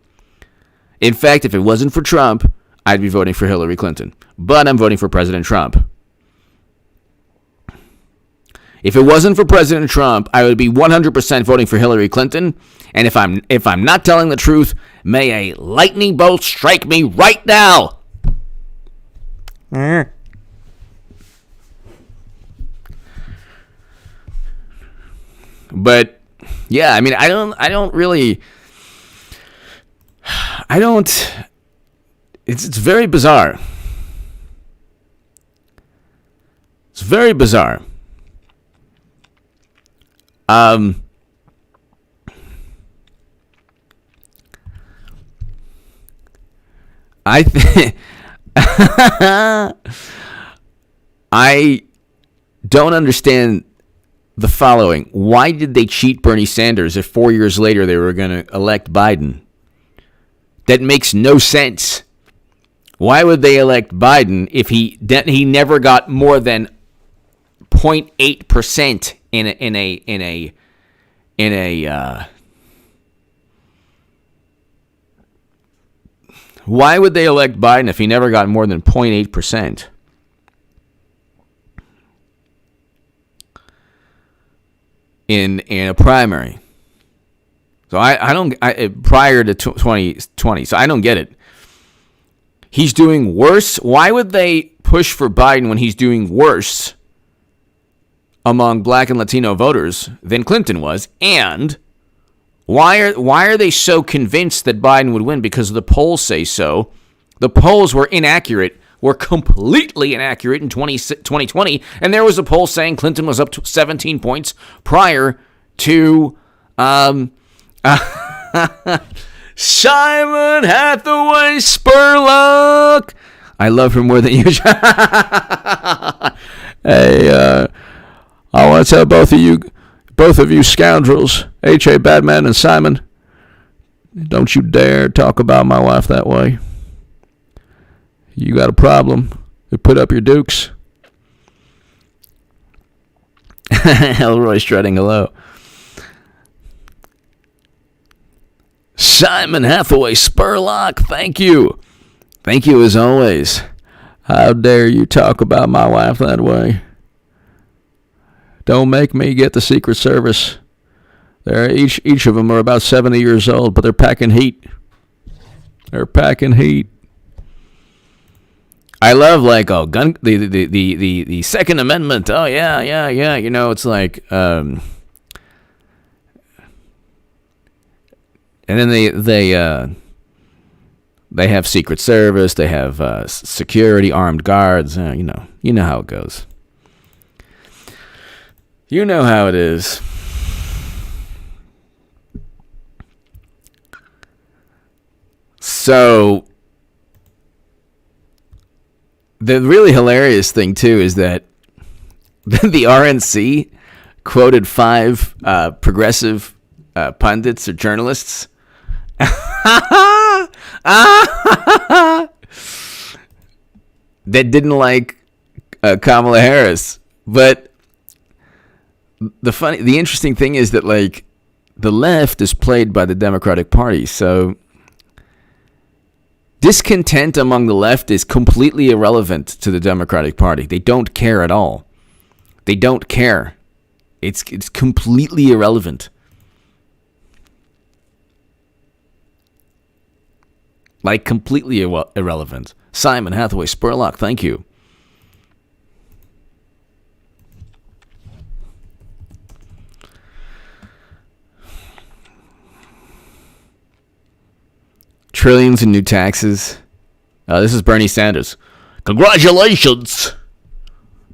In fact, if it wasn't for Trump, I'd be voting for Hillary Clinton. But I'm voting for President Trump. If it wasn't for President Trump, I would be 100% voting for Hillary Clinton. And if I'm not telling the truth, may a lightning bolt strike me right now. But yeah, I mean, I don't. It's very bizarre. It's very bizarre. I don't understand the following. Why did they cheat Bernie Sanders if 4 years later they were going to elect Biden? That makes no sense. Why would they elect Biden if he never got more than 0.8% in a why would they elect Biden if he never got more than 0.8%? In a primary? So I don't prior to 2020. So I don't get it. He's doing worse. Why would they push for Biden when he's doing worse among Black and Latino voters than Clinton was? And why are they so convinced that Biden would win? Because the polls say so. The polls were inaccurate, were completely inaccurate in 2020. And there was a poll saying Clinton was up to 17 points prior to Simon Hathaway Spurlock. I love her more than you. Hey, I want to tell both of you scoundrels, H.A. Batman and Simon, don't you dare talk about my wife that way. You got a problem. You put up your dukes. Elroy strutting hello. Simon Hathaway Spurlock, thank you. Thank you as always. How dare you talk about my wife that way? Don't make me get the Secret Service. They're each of them are about 70 years old, but they're packing heat. They're packing heat. I love the Second Amendment. Oh yeah. You know, it's like and then they have Secret Service, they have security, armed guards. You know how it goes. You know how it is. So the really hilarious thing too is that the RNC quoted 5 progressive pundits or journalists that didn't like Kamala Harris, but the interesting thing is that, like, the left is played by the Democratic Party, so discontent among the left is completely irrelevant to the Democratic Party. They don't care at all. They don't care. It's completely irrelevant. Like, completely irrelevant. Simon Hathaway Spurlock, thank you. Trillions in new taxes. This is Bernie Sanders. Congratulations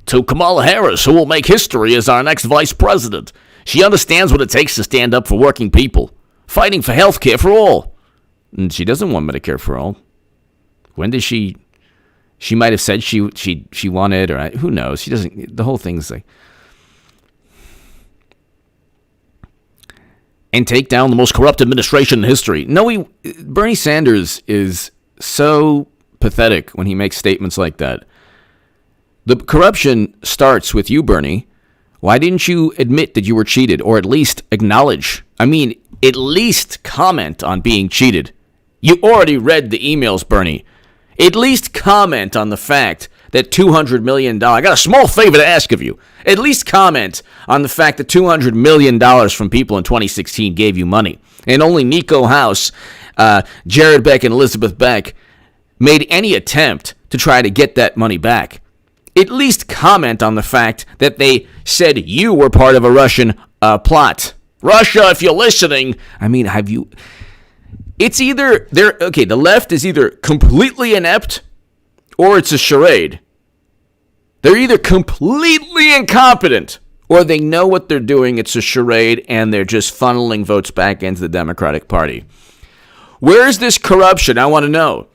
to Kamala Harris, who will make history as our next vice president. She understands what it takes to stand up for working people, fighting for health care for all. And she doesn't want Medicare for all. When did she? She might have said she wanted, or who knows? She doesn't. The whole thing's like, and take down the most corrupt administration in history. No, Bernie Sanders is so pathetic when he makes statements like that. The corruption starts with you, Bernie. Why didn't you admit that you were cheated, or at least acknowledge? I mean, at least comment on being cheated. You already read the emails, Bernie. At least comment on the fact that $200 million... I got a small favor to ask of you. At least comment on the fact that $200 million from people in 2016 gave you money. And only Nico House, Jared Beck, and Elizabeth Beck made any attempt to try to get that money back. At least comment on the fact that they said you were part of a Russian plot. Russia, if you're listening, I mean, have you... It's either the left is either completely inept or it's a charade. They're either completely incompetent or they know what they're doing, it's a charade, and they're just funneling votes back into the Democratic Party. Where's this corruption? I want to know.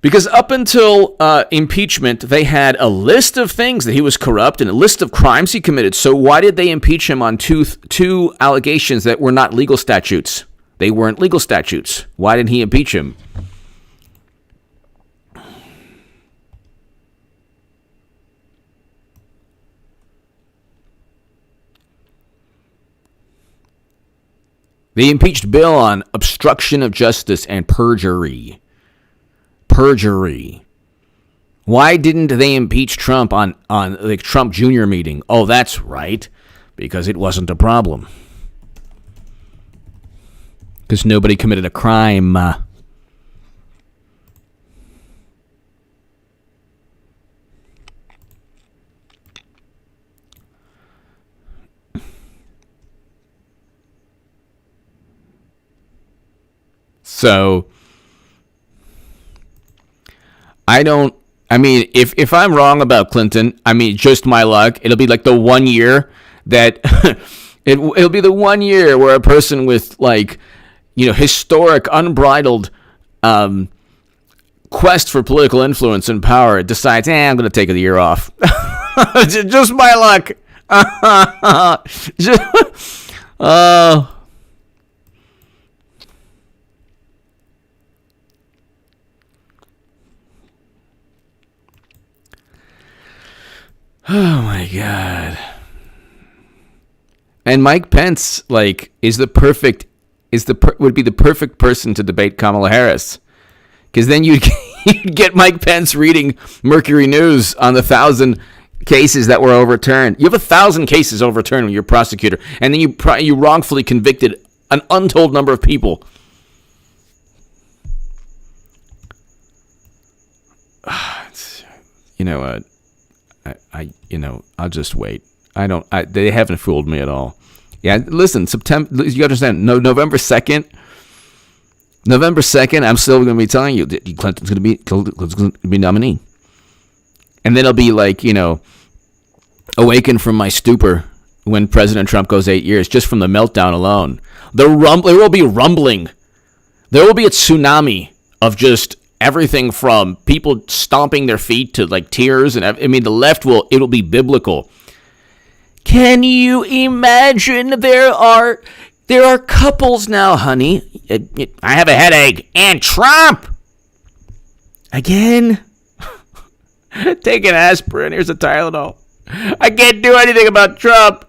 Because up until impeachment, they had a list of things that he was corrupt and a list of crimes he committed. So why did they impeach him on two allegations that were not legal statutes? They weren't legal statutes. Why didn't he impeach him? They impeached Bill on obstruction of justice and perjury. Perjury. Why didn't they impeach Trump on the Trump Jr. meeting? Oh, that's right. Because it wasn't a problem. Because nobody committed a crime. So, if I'm wrong about Clinton, just my luck, it'll be like the 1 year that, it'll be the 1 year where a person with, like, historic, unbridled quest for political influence and power decides, I'm going to take a year off. Just my luck. Oh my God. And Mike Pence, like, would be the perfect person to debate Kamala Harris. Because then you'd get Mike Pence reading Mercury News on the 1,000 cases that were overturned. You have 1,000 cases overturned when you're a prosecutor, and then you wrongfully convicted an untold number of people. You know what? I'll just wait. They haven't fooled me at all. Yeah, listen, September, you understand, November 2nd, I'm still going to be telling you that Clinton's going to be nominee. And then I'll be like, awakened from my stupor when President Trump goes 8 years, just from the meltdown alone. There will be rumbling. There will be a tsunami of just everything from people stomping their feet to like tears. And the left it'll be biblical. Can you imagine? There are couples now, honey. I have a headache. And Trump! Again? Take an aspirin. Here's a Tylenol. I can't do anything about Trump.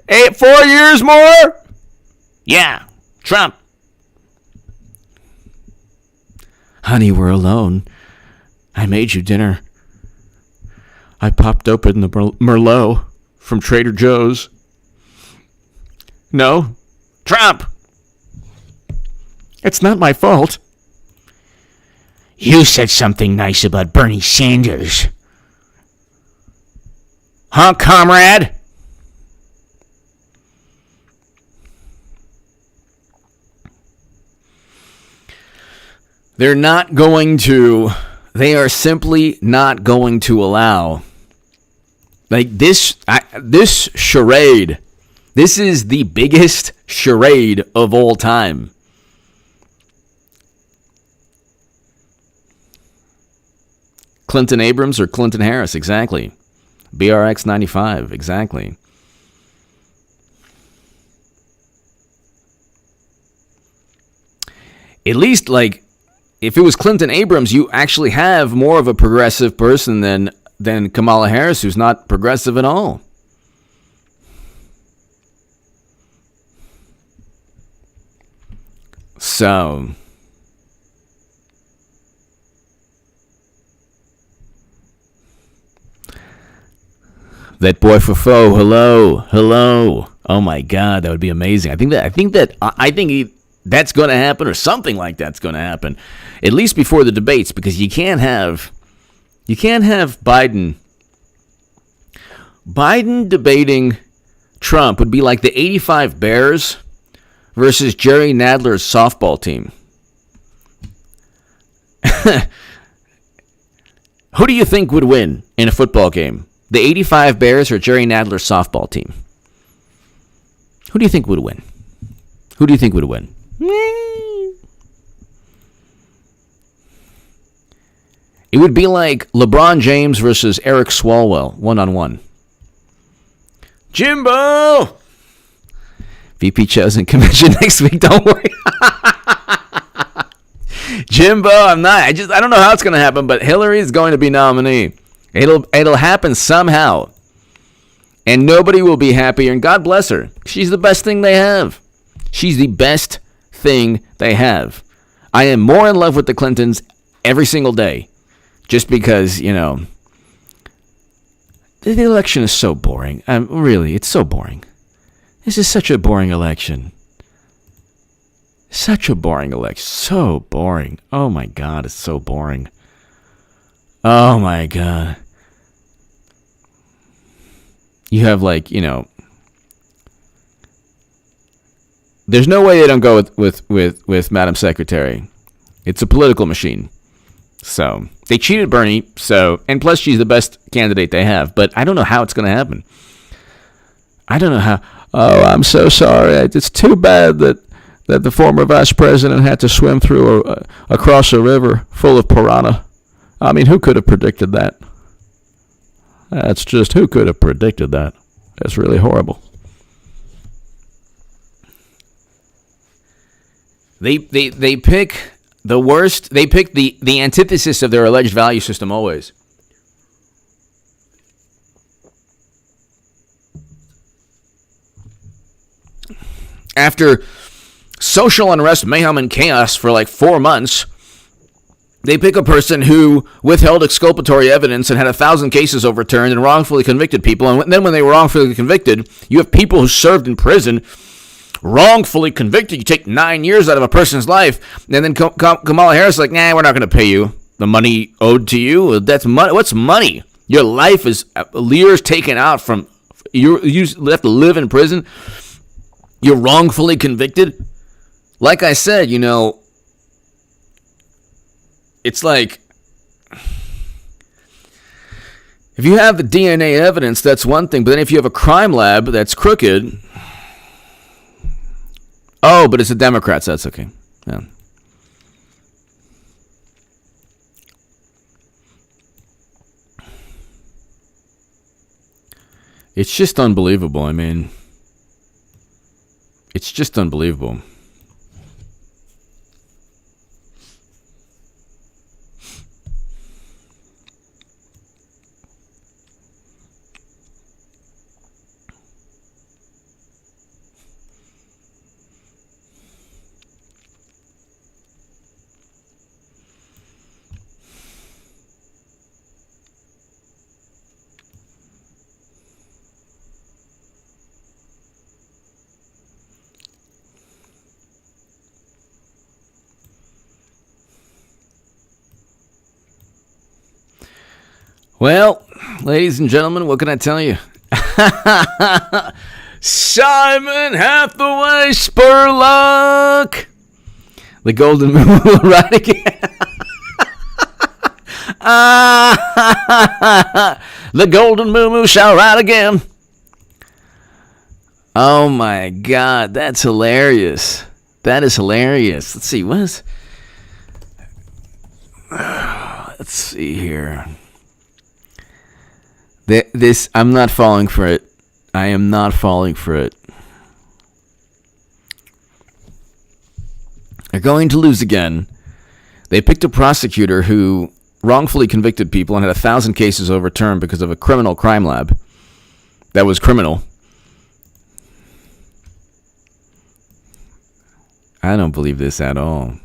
4 years more? Yeah, Trump. Honey, we're alone. I made you dinner. I popped open the Merlot from Trader Joe's. No, Trump. It's not my fault. You said something nice about Bernie Sanders. Huh, comrade? They are simply not going to allow, like, this charade. This is the biggest charade of all time. Clinton Abrams or Clinton Harris, exactly. BRX 95, exactly. At least, like, if it was Clinton Abrams, you actually have more of a progressive person than Kamala Harris, who's not progressive at all. So, that boy for foe, hello. Oh my God, that would be amazing. I think that's going to happen, or something like that's going to happen, at least before the debates, because you can't have Biden debating Trump would be like the '85 Bears versus Jerry Nadler's softball team. Who do you think would win in a football game? The '85 Bears or Jerry Nadler's softball team? Who do you think would win? It would be like LeBron James versus Eric Swalwell, one-on-one. Jimbo! VP chosen convention next week, don't worry. Jimbo, I don't know how it's going to happen, but Hillary is going to be nominee. It'll happen somehow. And nobody will be happier, and God bless her. She's the best thing they have. She's the best thing they have. I am more in love with the Clintons every single day. Just because, the election is so boring. Really, it's so boring. This is such a boring election. Such a boring election. So boring. Oh my God, it's so boring. Oh my God. You have there's no way they don't go with Madam Secretary. It's a political machine. So they cheated Bernie. And plus she's the best candidate they have. But I don't know how it's going to happen. I don't know how. Oh, I'm so sorry. It's too bad that the former vice president had to swim across a river full of piranha. I mean, who could have predicted that? That's just, who could have predicted that? That's really horrible. They pick the worst. They pick the antithesis of their alleged value system always. After social unrest, mayhem, and chaos for like 4 months, they pick a person who withheld exculpatory evidence and had 1,000 cases overturned and wrongfully convicted people. And then when they were wrongfully convicted, you have people who served in prison, wrongfully convicted. You take 9 years out of a person's life. And then Kamala Harris is like, nah, we're not going to pay you the money owed to you. That's money. What's money? Your life is years taken out from you have to live in prison. You're wrongfully convicted. Like I said, it's like, if you have the DNA evidence, that's one thing. But then if you have a crime lab that's crooked, oh, but it's the Democrats, that's okay. Yeah. It's just unbelievable. I mean, it's just unbelievable. Well, ladies and gentlemen, what can I tell you? Simon Hathaway Spurlock! The golden moon will ride again. The golden moo shall ride again. Oh my God, that's hilarious. That is hilarious. Let's see, let's see here. This, I'm not falling for it. I am not falling for it. They're going to lose again. They picked a prosecutor who wrongfully convicted people and had 1,000 cases overturned because of a criminal crime lab. That was criminal. I don't believe this at all.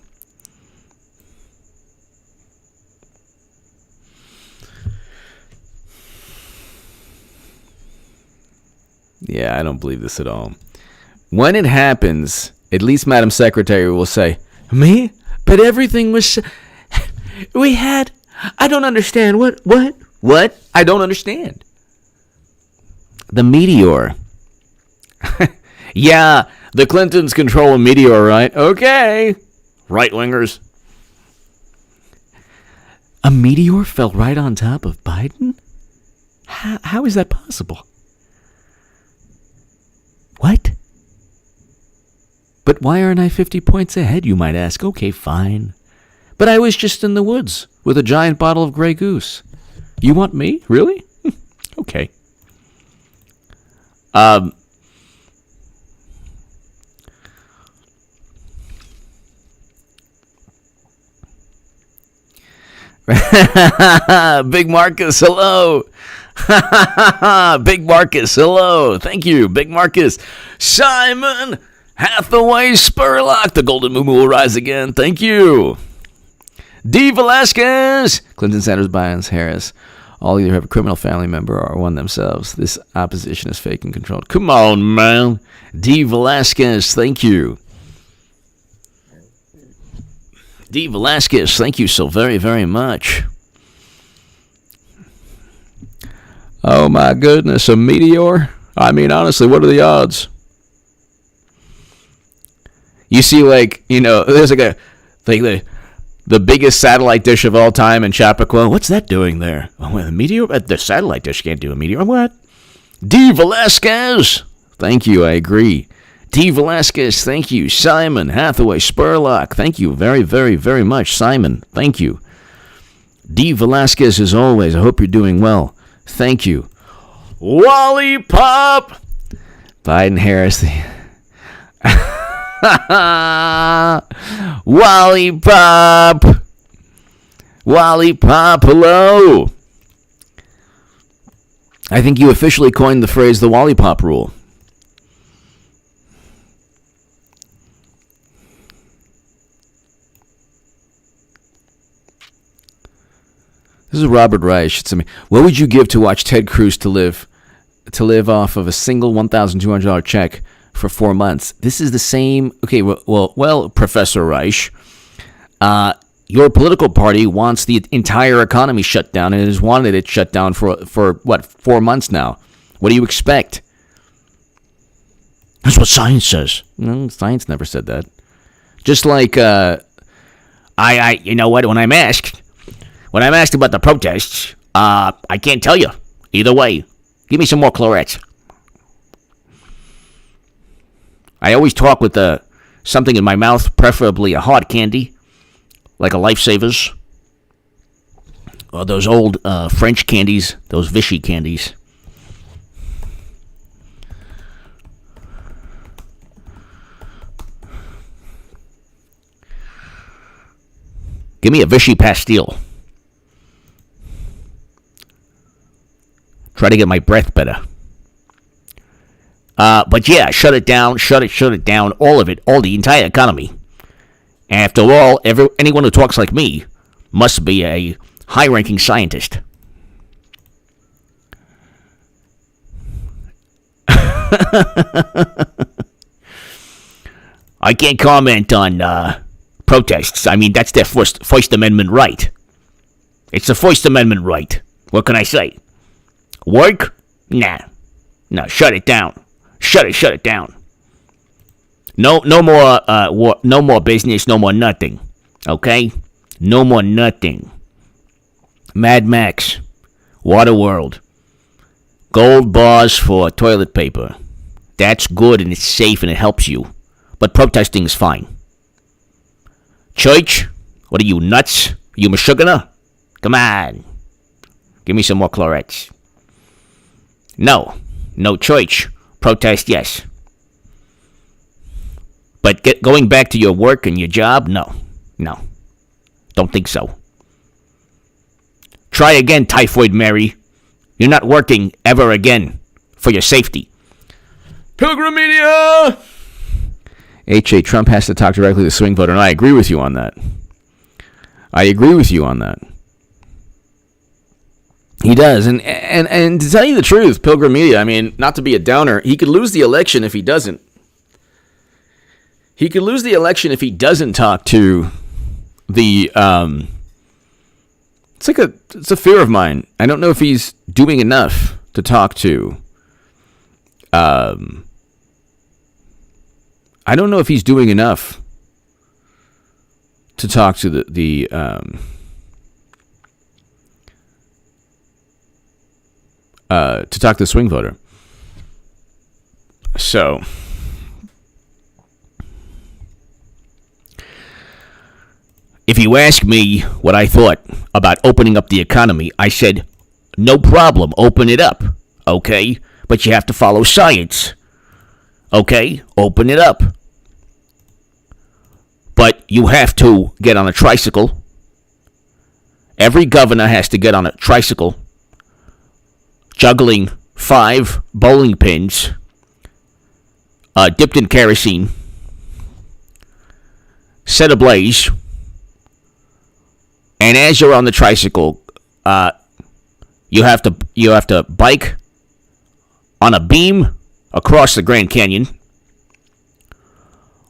Yeah, I don't believe this at all. When it happens, at least Madam Secretary will say, "Me? But everything was... we had... I don't understand. What? I don't understand." The meteor. Yeah, the Clintons control a meteor, right? Okay. Right-wingers. A meteor fell right on top of Biden? How is that possible? What? But why aren't I 50 points ahead, you might ask? Okay, fine. But I was just in the woods with a giant bottle of Grey Goose. You want me? Really? Okay. Big Marcus, hello. Big Marcus, hello. Thank you, Big Marcus. Simon Hathaway Spurlock, the golden moon will rise again. Thank you. D. Velasquez, Clinton, Sanders, Biden, Harris. All either have a criminal family member or one themselves. This opposition is fake and controlled. Come on, man. D. Velasquez, thank you. D. Velasquez, thank you so very, very much. Oh, my goodness, a meteor? I mean, honestly, what are the odds? You see, like, you know, there's like the biggest satellite dish of all time in Chappaqua. What's that doing there? Oh, a meteor? The satellite dish can't do a meteor. What? D. Velasquez. Thank you, I agree. D. Velasquez, thank you. Simon Hathaway Spurlock, thank you very, very, very much. Simon, thank you. D. Velasquez, as always, I hope you're doing well. Thank you. Wally Pop. Biden Harris. Wally Pop. Wally Pop, hello. I think you officially coined the phrase the Wally Pop rule. This is Robert Reich. What would you give to watch Ted Cruz to live off of a single $1,200 check for 4 months? This is the same. Okay, well, Professor Reich, your political party wants the entire economy shut down and has wanted it shut down for what, 4 months now. What do you expect? That's what science says. No, science never said that. Just like you know what? When I'm asked about the protests, I can't tell you. Either way, give me some more clarets. I always talk with something in my mouth, preferably a hard candy, like a Lifesavers, or those old French candies, those Vichy candies. Give me a Vichy Pastille. Try to get my breath better. But yeah, shut it down, shut it down, all of it, the entire economy. After all, anyone who talks like me must be a high-ranking scientist. I can't comment on protests. I mean, that's their First Amendment right. It's the First Amendment right. What can I say? Work? Nah. No, shut it down. Shut it down. No more business, no more nothing. Okay? No more nothing. Mad Max. Waterworld. Gold bars for toilet paper. That's good and it's safe and it helps you. But protesting is fine. Church? What are you, nuts? Are you Meshuggah? Come on. Give me some more chlorets. No church. Protest, yes. But going back to your work and your job, no. Don't think so. Try again, Typhoid Mary. You're not working ever again for your safety. Pilgrim Media! H.A. Trump has to talk directly to the swing voter, and I agree with you on that. He does, and to tell you the truth, Pilgrim Media, I mean, not to be a downer, he could lose the election if he doesn't. He could lose the election if he doesn't talk to the, it's a fear of mine. I don't know if he's doing enough to talk to, I don't know if he's doing enough to talk to to talk to the swing voter. So, if you ask me what I thought about opening up the economy, I said, no problem, open it up, okay? But you have to follow science, okay? Open it up. But you have to get on a tricycle. Every governor has to get on a tricycle, juggling 5 bowling pins, dipped in kerosene, set ablaze, and as you're on the tricycle, you have to bike on a beam across the Grand Canyon,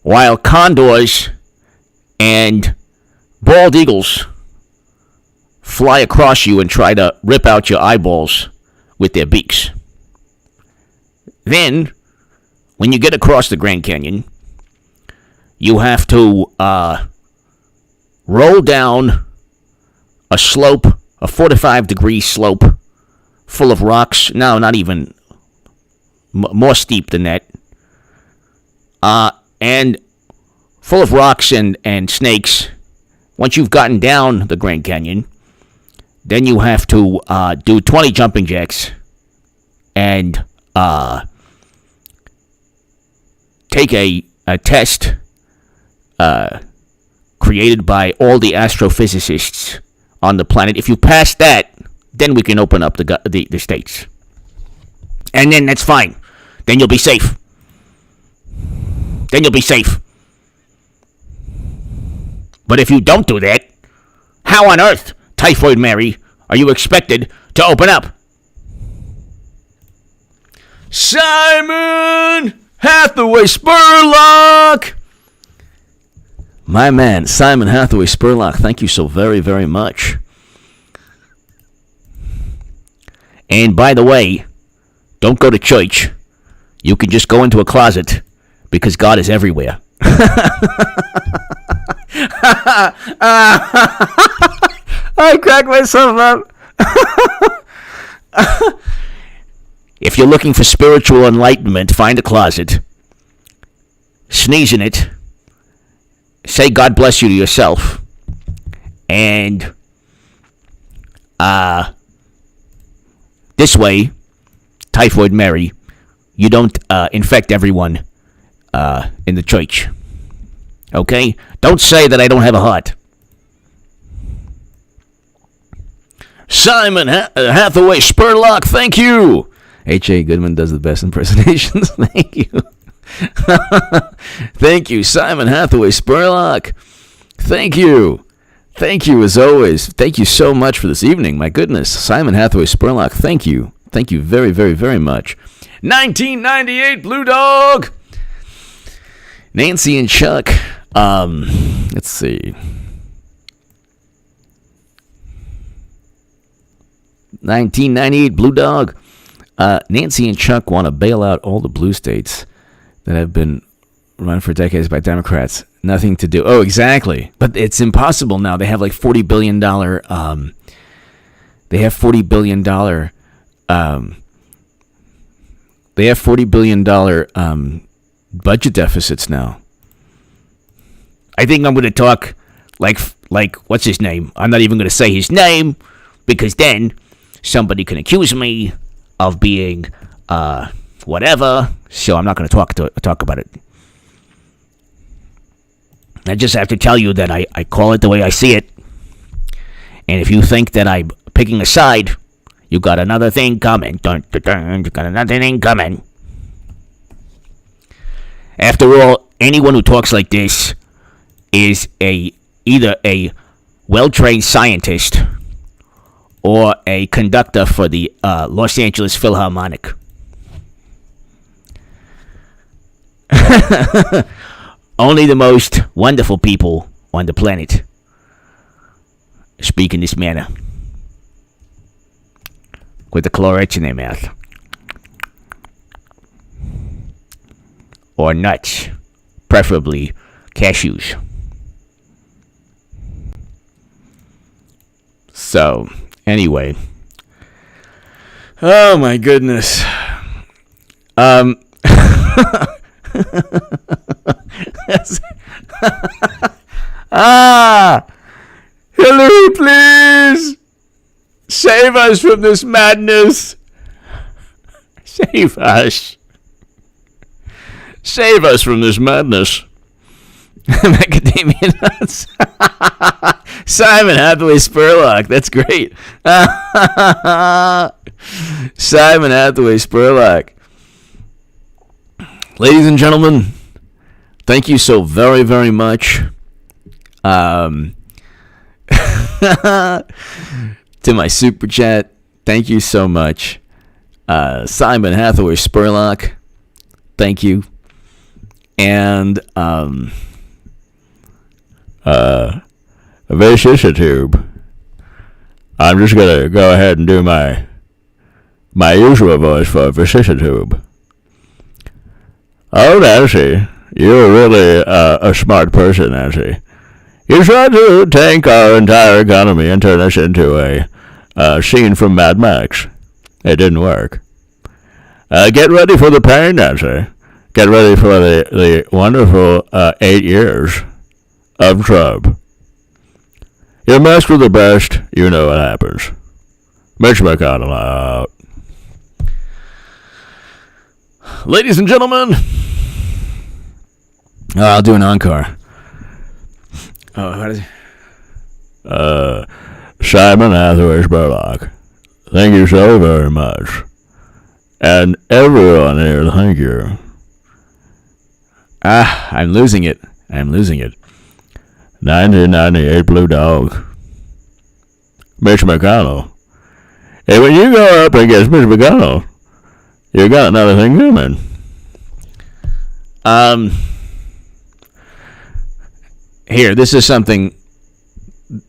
while condors and bald eagles fly across you and try to rip out your eyeballs with their beaks. Then, when you get across the Grand Canyon, you have to roll down a slope, a 45-degree slope, full of rocks. No, not even, more steep than that. And full of rocks and snakes. Once you've gotten down the Grand Canyon, then you have to do 20 jumping jacks and take a test created by all the astrophysicists on the planet. If you pass that, then we can open up the states. And then that's fine. Then you'll be safe. But if you don't do that, how on earth, Typhoid Mary, are you expected to open up? Simon Hathaway Spurlock! My man, Simon Hathaway Spurlock, thank you so very, very much. And by the way, don't go to church. You can just go into a closet because God is everywhere. I cracked myself up. If you're looking for spiritual enlightenment, find a closet, sneeze in it, say God bless you to yourself, and this way, Typhoid Mary, you don't infect everyone in the church. Okay? Don't say that I don't have a heart. Simon Hathaway Spurlock, thank you. H.A. Goodman does the best impersonations. Thank you. Thank you, Simon Hathaway Spurlock. Thank you. Thank you, as always. Thank you so much for this evening. My goodness. Simon Hathaway Spurlock, thank you. Thank you very, very, very much. 1998 Blue Dog. Nancy and Chuck. Let's see. 1998 Blue Dog. Nancy and Chuck want to bail out all the blue states that have been run for decades by Democrats. Nothing to do. Oh, exactly. But it's impossible now. They have like $40 billion. They have $40 billion. They have $40 billion budget deficits now. I think I'm going to talk like what's his name? I'm not even going to say his name because then somebody can accuse me of being whatever. So I'm not going to talk about it. I just have to tell you that I call it the way I see it. And if you think that I'm picking a side, you got another thing coming. Dun, dun, dun, you got another thing coming. After all, anyone who talks like this is either a well-trained scientist or a conductor for the Los Angeles Philharmonic. Only the most wonderful people on the planet speak in this manner, with the Clorets in their mouth. Or nuts, preferably cashews. So, anyway. Oh my goodness. Hillary, please save us from this madness. Save us. Save us from this madness. Macadamia nuts. Simon Hathaway Spurlock. That's great. Simon Hathaway Spurlock. Ladies and gentlemen, thank you so very, very much to my super chat. Thank you so much. Simon Hathaway Spurlock. Thank you. And vicissitude. I'm just going to go ahead and do my usual voice for vicissitude. Oh, Nancy, you're really a smart person, Nancy. You tried to tank our entire economy and turn us into a scene from Mad Max. It didn't work. Get ready for the pain, Nancy. Get ready for the wonderful 8 years of Trump. You mess with the best, you know what happens. Mitch McConnell out. Ladies and gentlemen, I'll do an encore. Oh, how does Simon Hathaway Spurlock, thank you so very much. And everyone here, thank you. I'm losing it. 1998 Blue Dog. Mitch McConnell. Hey, when you go up against Mitch McConnell, you got another thing coming. Here, this is something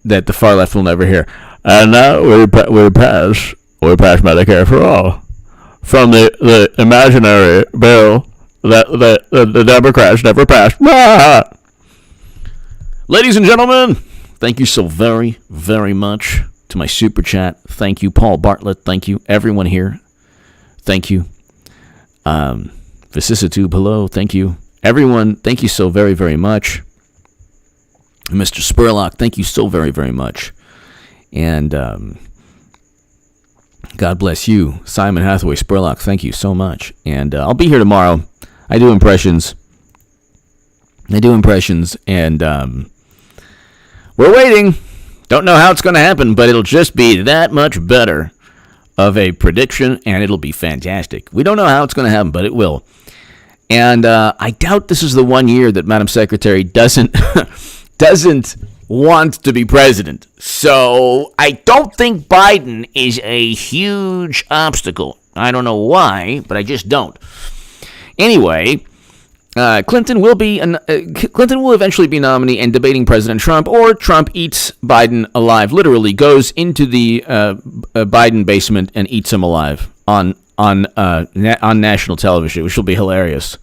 that the far left will never hear. And now we pass Medicare for all. From the imaginary bill that the Democrats never passed. Ah! Ladies and gentlemen, thank you so very, very much to my super chat. Thank you, Paul Bartlett. Thank you, everyone here. Thank you. Vicissitude, hello. Thank you. Everyone, thank you so very, very much. Mr. Spurlock, thank you so very, very much. And God bless you. Simon Hathaway Spurlock, thank you so much. And I'll be here tomorrow. I do impressions. And we're waiting. Don't know how it's going to happen, but it'll just be that much better of a prediction, and it'll be fantastic. We don't know how it's going to happen, but it will. And I doubt this is the 1 year that Madam Secretary doesn't want to be president. So I don't think Biden is a huge obstacle. I don't know why, but I just don't. Anyway, Clinton will eventually be nominee and debating President Trump, or Trump eats Biden alive. Literally goes into the Biden basement and eats him alive on national television, which will be hilarious.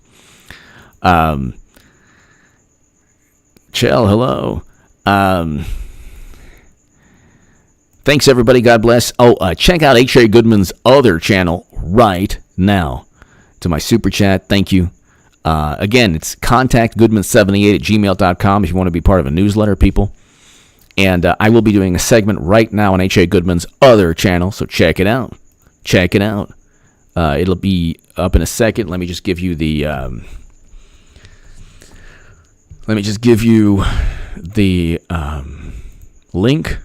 Chell, hello. Thanks, everybody. God bless. Check out H.A. Goodman's other channel right now. To my super chat, thank you. Again, it's contactgoodman78@gmail.com if you want to be part of a newsletter, people. And I will be doing a segment right now on H.A. Goodman's other channel, so check it out. Check it out. It'll be up in a second. Let me just give you the link.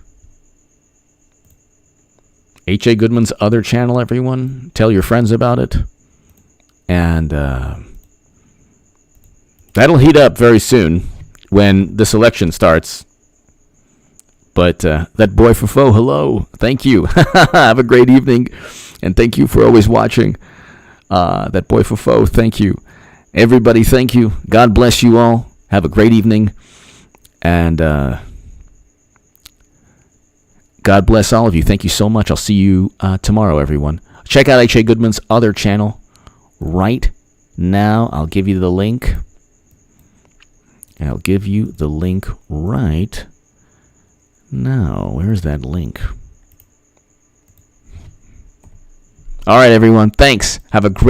H.A. Goodman's other channel, everyone. Tell your friends about it. And that'll heat up very soon when this election starts. But that boy for foe, hello. Thank you. Have a great evening. And thank you for always watching. That boy for foe, thank you. Everybody, thank you. God bless you all. Have a great evening. And God bless all of you. Thank you so much. I'll see you tomorrow, everyone. Check out H.A. Goodman's other channel right now. I'll give you the link. I'll give you the link right now. Where's that link? All right, everyone. Thanks. Have a great